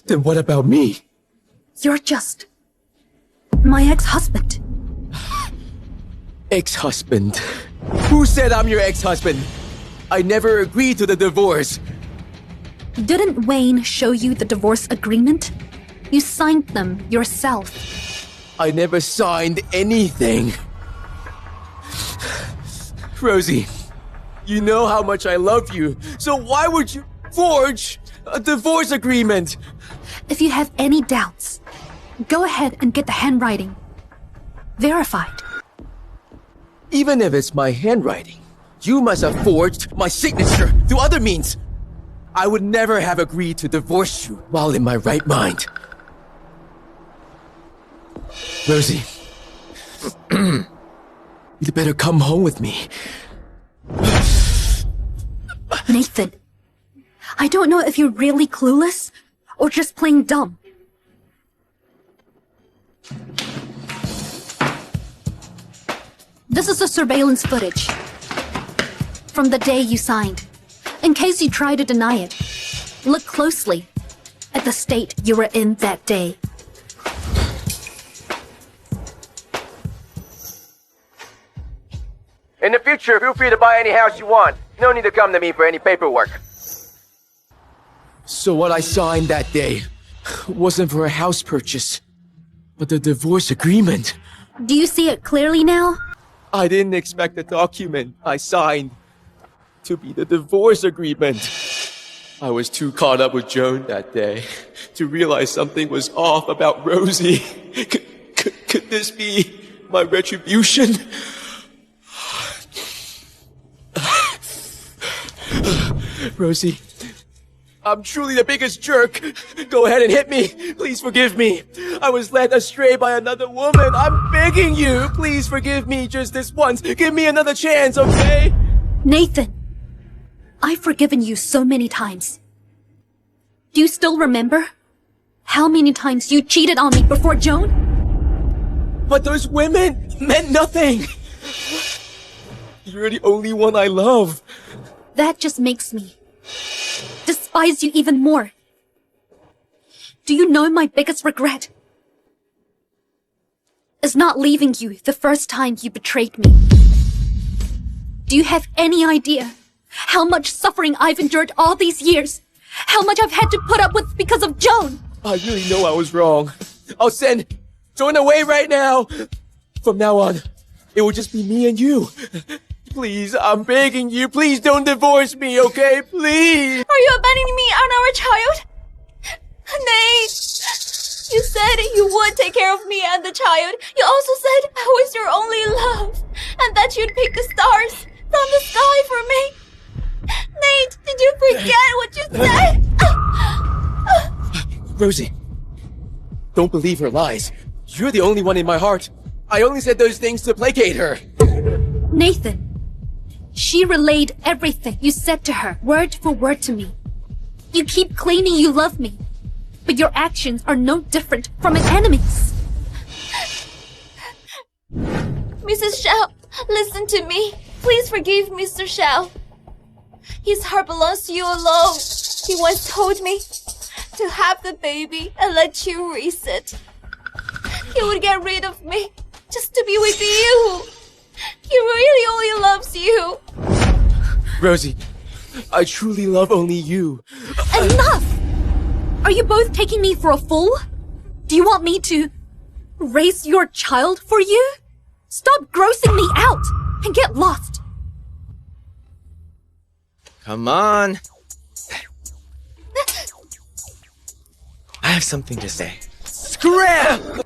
then what about me? You're just my ex-husband. Ex-husband? Who said I'm your ex-husband? I never agreed to the divorce. Didn't Wayne show you the divorce agreement? You signed them yourself. I never signed anything. Rosie, you know how much I love you, so why would you forge a divorce agreement? If you have any doubts, go ahead and get the handwriting verified. Even if it's my handwriting, you must have forged my signature through other means. I would never have agreed to divorce you while in my right mind. Rosie, you better come home with me. Nathan, I don't know if you're really clueless or just plain dumb. This is the surveillance footage from the day you signed. In case you try to deny it, look closely at the state you were in that day. In the future, feel free to buy any house you want. No need to come to me for any paperwork. So what I signed that day wasn't for a house purchase, but the divorce agreement. Do you see it clearly now? I didn't expect the document I signed to be the divorce agreement. I was too caught up with Joan that day to realize something was off about Rosie. Could this be my retribution? Rosie, I'm truly the biggest jerk. Go ahead and hit me. Please forgive me. I was led astray by another woman. I'm begging you. Please forgive me just this once. Give me another chance, okay? Nathan, I've forgiven you so many times. Do you still remember how many times you cheated on me before Joan? But those women meant nothing. You're the only one I love. That just makes me despise you even more. Do you know my biggest regret is not leaving you the first time you betrayed me? Do you have any idea how much suffering I've endured all these years? How much I've had to put up with because of Joan? I really know I was wrong. I'll send Joan away right now. From now on, it will just be me and you. Please, I'm begging you, please don't divorce me, okay? Please! Are you abandoning me and our child? Nate! You said you would take care of me and the child. You also said I was your only love, and that you'd pick the stars from the sky for me. Nate, did you forget what you said? Rosie, don't believe her lies. You're the only one in my heart. I only said those things to placate her. Nathan, she relayed everything you said to her, word for word to me. You keep claiming you love me, but your actions are no different from an enemy's. Mrs. Shao, listen to me. Please forgive Mr. Shao. His heart belongs to you alone. He once told me to have the baby and let you raise it. He would get rid of me just to be with you. He really only loves you. Rosie, I truly love only you. Enough! Are you both taking me for a fool? Do you want me to raise your child for you? Stop grossing me out and get lost. Come on. I have something to say. Scram!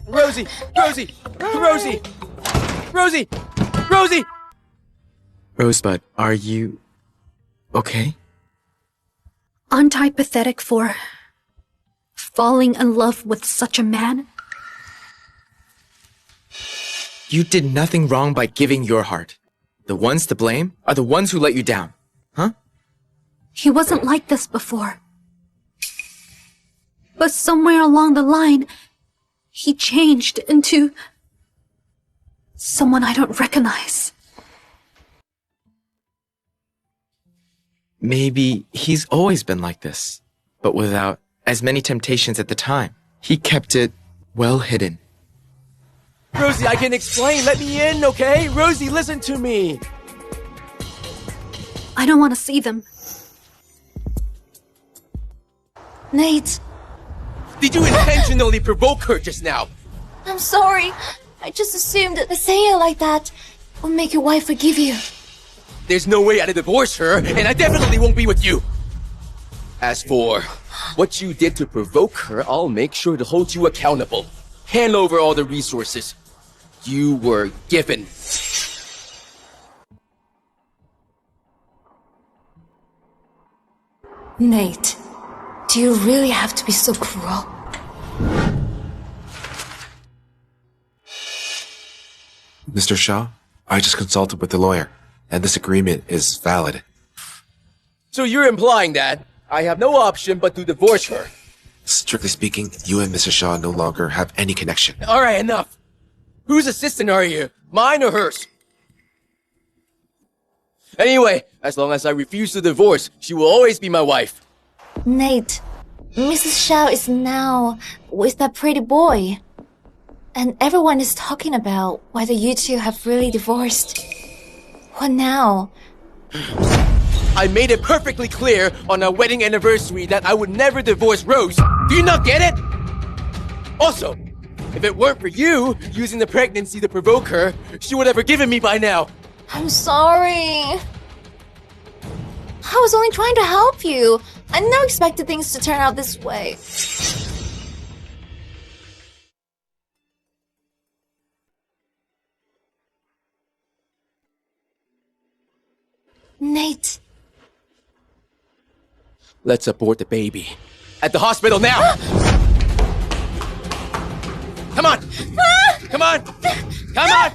Rosie! Rosie! Rosie! Rosie! Rosie! Rosebud, are you okay? Aren't I pathetic for falling in love with such a man? You did nothing wrong by giving your heart. The ones to blame are the ones who let you down. Huh? He wasn't like this before. But somewhere along the line, he changed into someone I don't recognize. Maybe he's always been like this, but without as many temptations at the time. He kept it well hidden. Rosie, I can explain. Let me in, okay? Rosie, listen to me. I don't want to see them. Nate, Did you intentionally provoke her just now? I'm sorry. I just assumed that saying it like that would make your wife forgive you. There's no way I'd divorce her, and I definitely won't be with you. As for what you did to provoke her, I'll make sure to hold you accountable. Hand over all the resources you were given. Nate, do you really have to be so cruel? Mr. Shaw, I just consulted with the lawyer, and this agreement is valid. So you're implying that I have no option but to divorce her? Strictly speaking, you and Mrs. Shaw no longer have any connection. Alright, enough. Whose assistant are you? Mine or hers? Anyway, as long as I refuse to divorce, she will always be my wife. Nate, Mrs. Shao is now with that pretty boy. And everyone is talking about whether you two have really divorced. What now? I made it perfectly clear on our wedding anniversary that I would never divorce Rose. Do you not get it? Also, if it weren't for you using the pregnancy to provoke her, she would have forgiven me by now. I'm sorry. I was only trying to help you. I never expected things to turn out this way. Nate. Let's abort the baby. At the hospital now! Come on! Come on! Come on!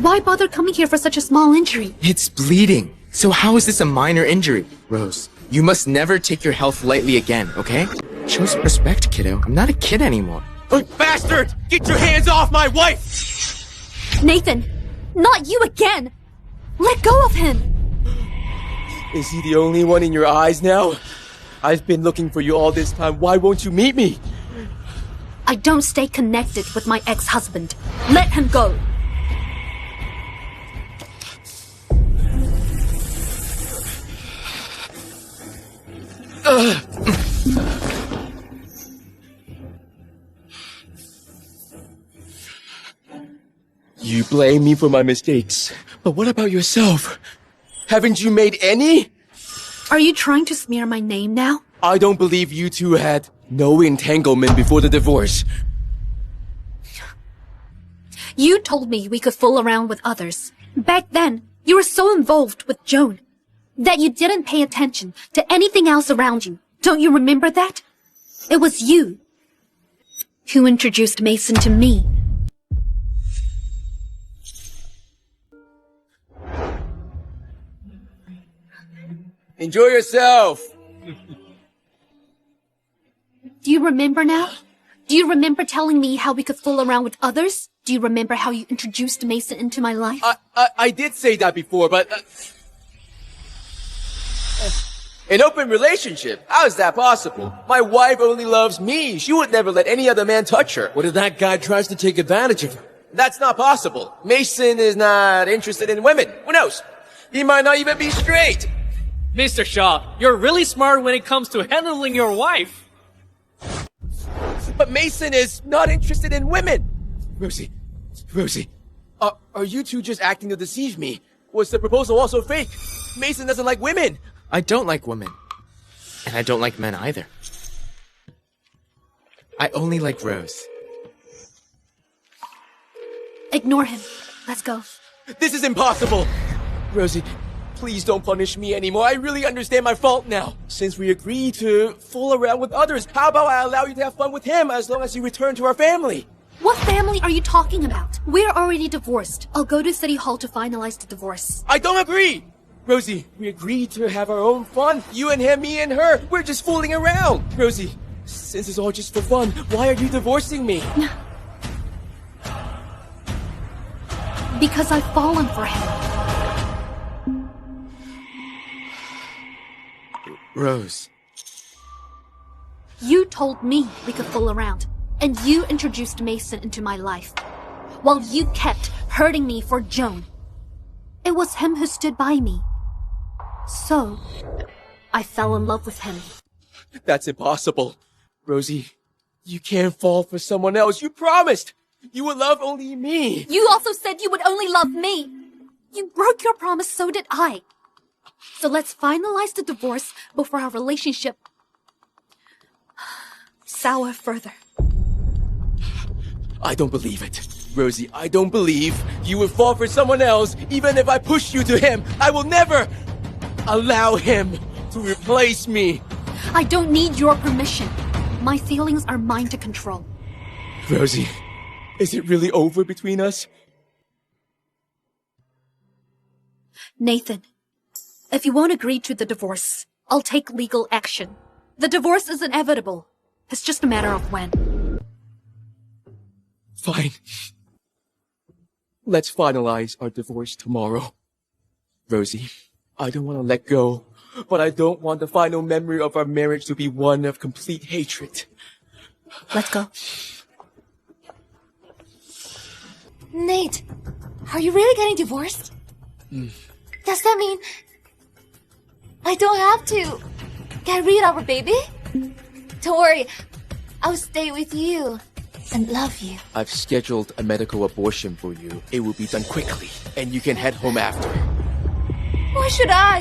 Why bother coming here for such a small injury? It's bleeding. So how is this a minor injury? Rose, you must never take your health lightly again, okay? Show some respect, kiddo. I'm not a kid anymore. Oh, bastard! Get your hands off my wife! Nathan, not you again! Let go of him! Is he the only one in your eyes now? I've been looking for you all this time. Why won't you meet me? I don't stay connected with my ex-husband. Let him go! You blame me for my mistakes. But what about yourself? Haven't you made any? Are you trying to smear my name now? I don't believe you two had no entanglement before the divorce. You told me we could fool around with others. Back then, you were so involved with Joan that you didn't pay attention to anything else around you. Don't you remember that? It was you who introduced Mason to me. Enjoy yourself. Do you remember now? Do you remember telling me how we could fool around with others? Do you remember how you introduced Mason into my life? I did say that before, but... An open relationship? How is that possible? My wife only loves me. She would never let any other man touch her. What if that guy tries to take advantage of her? That's not possible. Mason is not interested in women. Who knows? He might not even be straight. Mr. Shaw, you're really smart when it comes to handling your wife. But Mason is not interested in women. Rosie, are you two just acting to deceive me? Was the proposal also fake? Mason doesn't like women. I don't like women. And I don't like men either. I only like Rose. Ignore him. Let's go. This is impossible. Rosie, please don't punish me anymore. I really understand my fault now. Since we agreed to fool around with others, how about I allow you to have fun with him as long as you return to our family? What family are you talking about? We're already divorced. I'll go to City Hall to finalize the divorce. I don't agree! Rosie, we agreed to have our own fun. You and him, me and her. We're just fooling around. Rosie, since it's all just for fun, why are you divorcing me? Because I've fallen for him. Rose. You told me we could fool around, and you introduced Mason into my life, while you kept hurting me for Joan. It was him who stood by me. So, I fell in love with him. That's impossible. Rosie, you can't fall for someone else. You promised! You would love only me. You also said you would only love me. You broke your promise, so did I. So let's finalize the divorce before our relationship sour further. I don't believe it. Rosie, I don't believe you would fall for someone else even if I pushed you to him. I will never allow him to replace me. I don't need your permission. My feelings are mine to control. Rosie, is it really over between us? Nathan, if you won't agree to the divorce, I'll take legal action. The divorce is inevitable. It's just a matter of when. Fine. Let's finalize our divorce tomorrow. Rosie, I don't want to let go, but I don't want the final memory of our marriage to be one of complete hatred. Let's go. Nate, are you really getting divorced? Does that mean I don't have to get rid of our baby? Don't worry, I'll stay with you and love you. I've scheduled a medical abortion for you. It will be done quickly, and you can head home after. Why should I?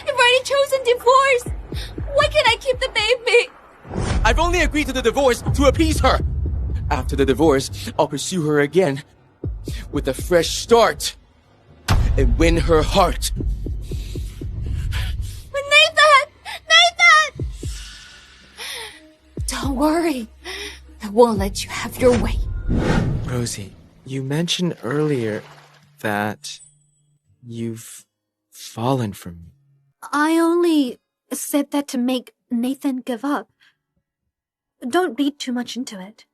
You've already chosen divorce. Why can't I keep the baby? I've only agreed to the divorce to appease her. After the divorce, I'll pursue her again with a fresh start and win her heart. Nathan! Nathan! Don't worry. I won't let you have your way. Rosie, you mentioned earlier that you've fallen for me. I only said that to make Nathan give up. Don't read too much into it.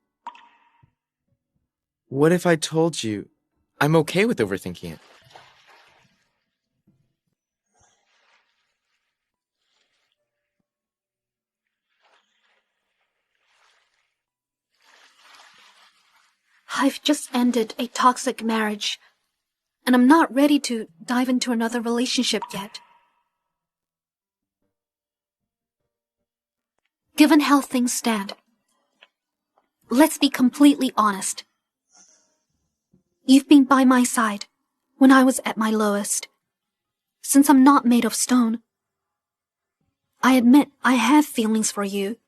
What if I told you I'm okay with overthinking it? I've just ended a toxic marriage, and I'm not ready to dive into another relationship yet. Given how things stand, let's be completely honest. You've been by my side when I was at my lowest. Since I'm not made of stone, I admit I have feelings for you,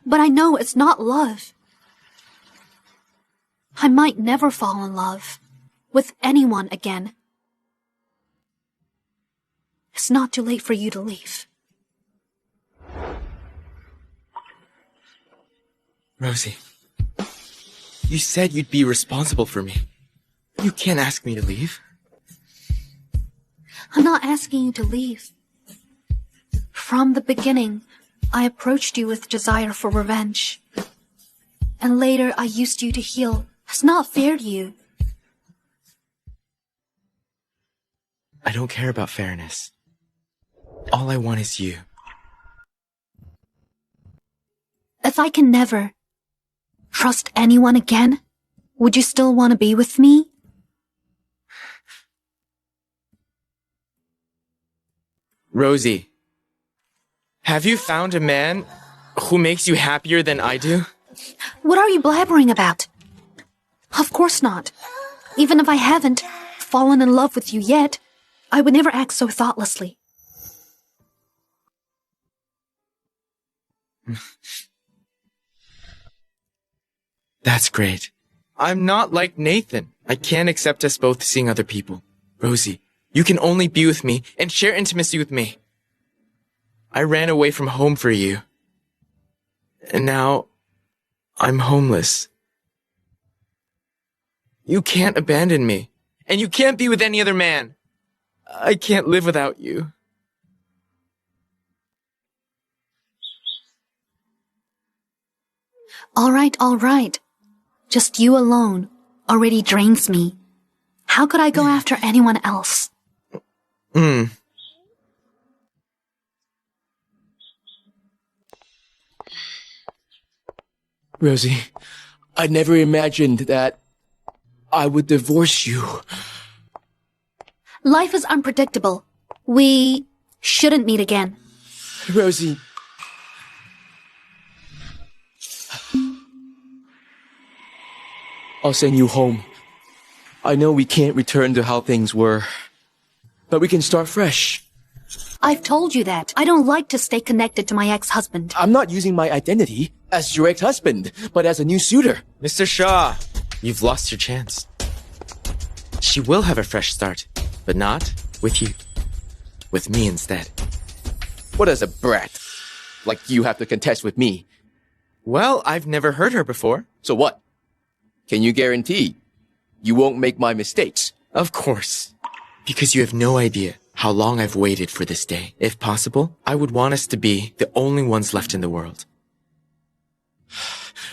but I know it's not love. I might never fall in love with anyone again. It's not too late for you to leave. Rosie, you said you'd be responsible for me. You can't ask me to leave. I'm not asking you to leave. From the beginning, I approached you with desire for revenge. And later I used you to heal. It's not fair to you. I don't care about fairness. All I want is you. If I can never trust anyone again, would you still want to be with me? Rosie, have you found a man who makes you happier than I do? What are you blabbering about? Of course not. Even if I haven't fallen in love with you yet, I would never act so thoughtlessly. That's great. I'm not like Nathan. I can't accept us both seeing other people. Rosie, you can only be with me and share intimacy with me. I ran away from home for you. And now, I'm homeless. You can't abandon me. And you can't be with any other man. I can't live without you. All right. Just you alone already drains me. How could I go after anyone else? Rosie, I never imagined that I would divorce you. Life is unpredictable. We shouldn't meet again. Rosie. I'll send you home. I know we can't return to how things were, but we can start fresh. I've told you that. I don't like to stay connected to my ex-husband. I'm not using my identity as your ex-husband, but as a new suitor. Mr. Shaw, you've lost your chance. She will have a fresh start, but not with you. With me instead. What as a brat? Like you have to contest with me. Well, I've never heard her before. So what? Can you guarantee you won't make my mistakes? Of course. Because you have no idea how long I've waited for this day. If possible, I would want us to be the only ones left in the world.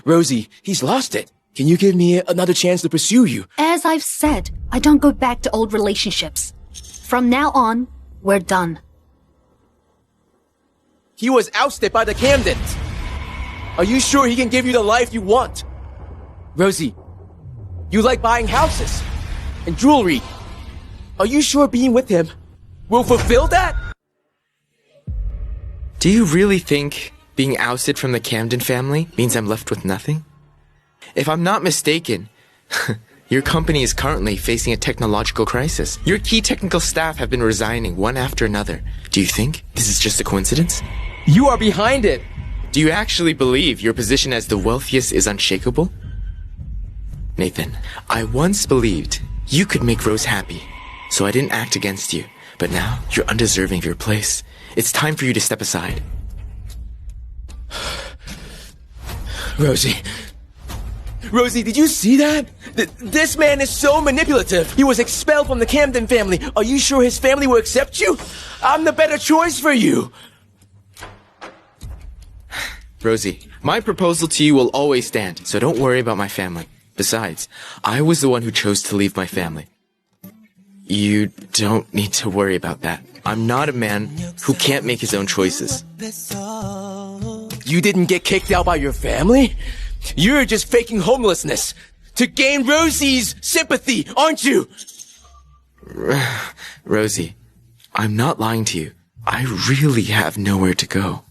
Rosie, he's lost it. Can you give me another chance to pursue you? As I've said, I don't go back to old relationships. From now on, we're done. He was ousted by the Camdens. Are you sure he can give you the life you want? Rosie, you like buying houses and jewelry. Are you sure being with him will fulfill that? Do you really think being ousted from the Camden family means I'm left with nothing? If I'm not mistaken, your company is currently facing a technological crisis. Your key technical staff have been resigning one after another. Do you think this is just a coincidence? You are behind it. Do you actually believe your position as the wealthiest is unshakable? Nathan, I once believed you could make Rose happy, so I didn't act against you. But now, you're undeserving of your place. It's time for you to step aside. Rosie, did you see that? This man is so manipulative. He was expelled from the Camden family. Are you sure his family will accept you? I'm the better choice for you. Rosie, my proposal to you will always stand, so don't worry about my family. Besides, I was the one who chose to leave my family. You don't need to worry about that. I'm not a man who can't make his own choices. You didn't get kicked out by your family? You're just faking homelessness to gain Rosie's sympathy, aren't you? Rosie, I'm not lying to you. I really have nowhere to go.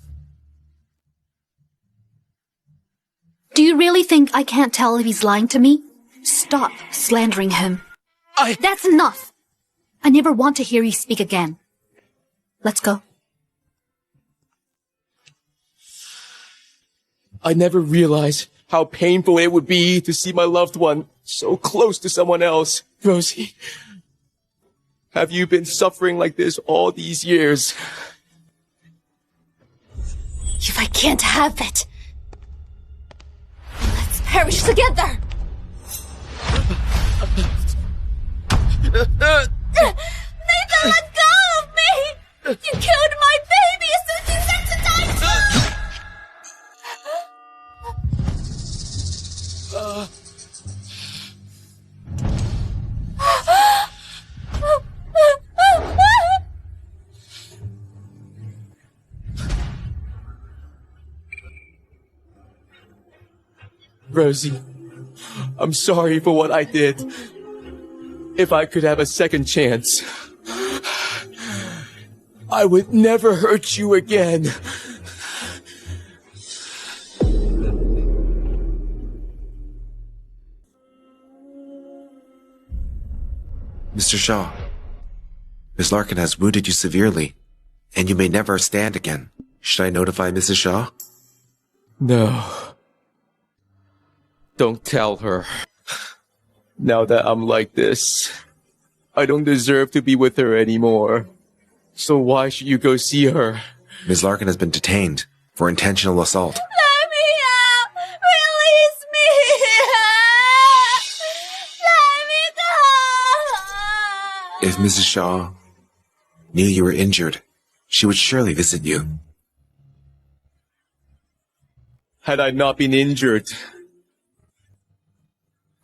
Do you really think I can't tell if he's lying to me? Stop slandering him. That's enough! I never want to hear you speak again. Let's go. I never realized how painful it would be to see my loved one so close to someone else. Rosie, have you been suffering like this all these years? If I can't have it, let's perish together! Nathan, let go of me! You killed my baby as soon as you said to die Rosie, I'm sorry for what I did. If I could have a second chance, I would never hurt you again. Mr. Shaw, Miss Larkin has wounded you severely, and you may never stand again. Should I notify Mrs. Shaw? No. Don't tell her. Now that I'm like this, I don't deserve to be with her anymore. So why should you go see her? Ms. Larkin has been detained for intentional assault. Let me out! Release me! Let If Mrs. Shaw knew you were injured, she would surely visit you. Had I not been injured,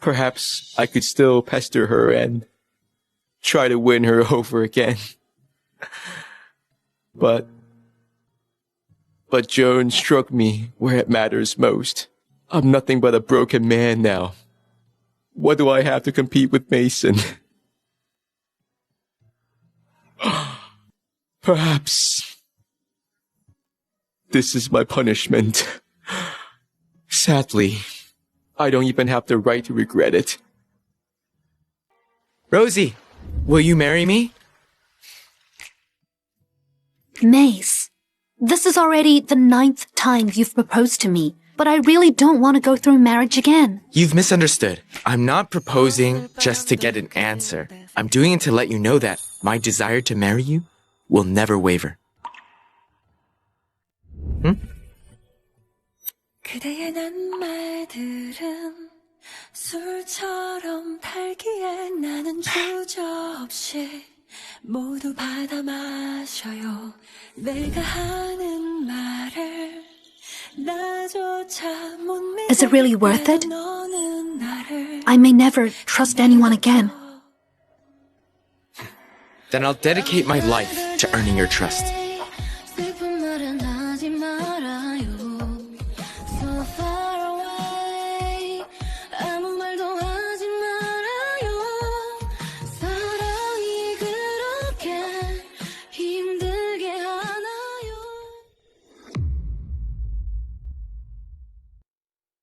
perhaps I could still pester her and try to win her over again. But Joan struck me where it matters most. I'm nothing but a broken man now. What do I have to compete with Mason? Perhaps this is my punishment. Sadly, I don't even have the right to regret it. Rosie, will you marry me? Mace, this is already the 9th time you've proposed to me, but I really don't want to go through marriage again. You've misunderstood. I'm not proposing just to get an answer. I'm doing it to let you know that my desire to marry you will never waver. 그대의 낱말들은 술처럼 달기에 나는 주저없이 모두 받아 마셔요. 내가 하는 말을 나조차 못 믿는 Is it really worth it? 너는 나를 I may never trust anyone again. Then I'll dedicate my life to earning your trust.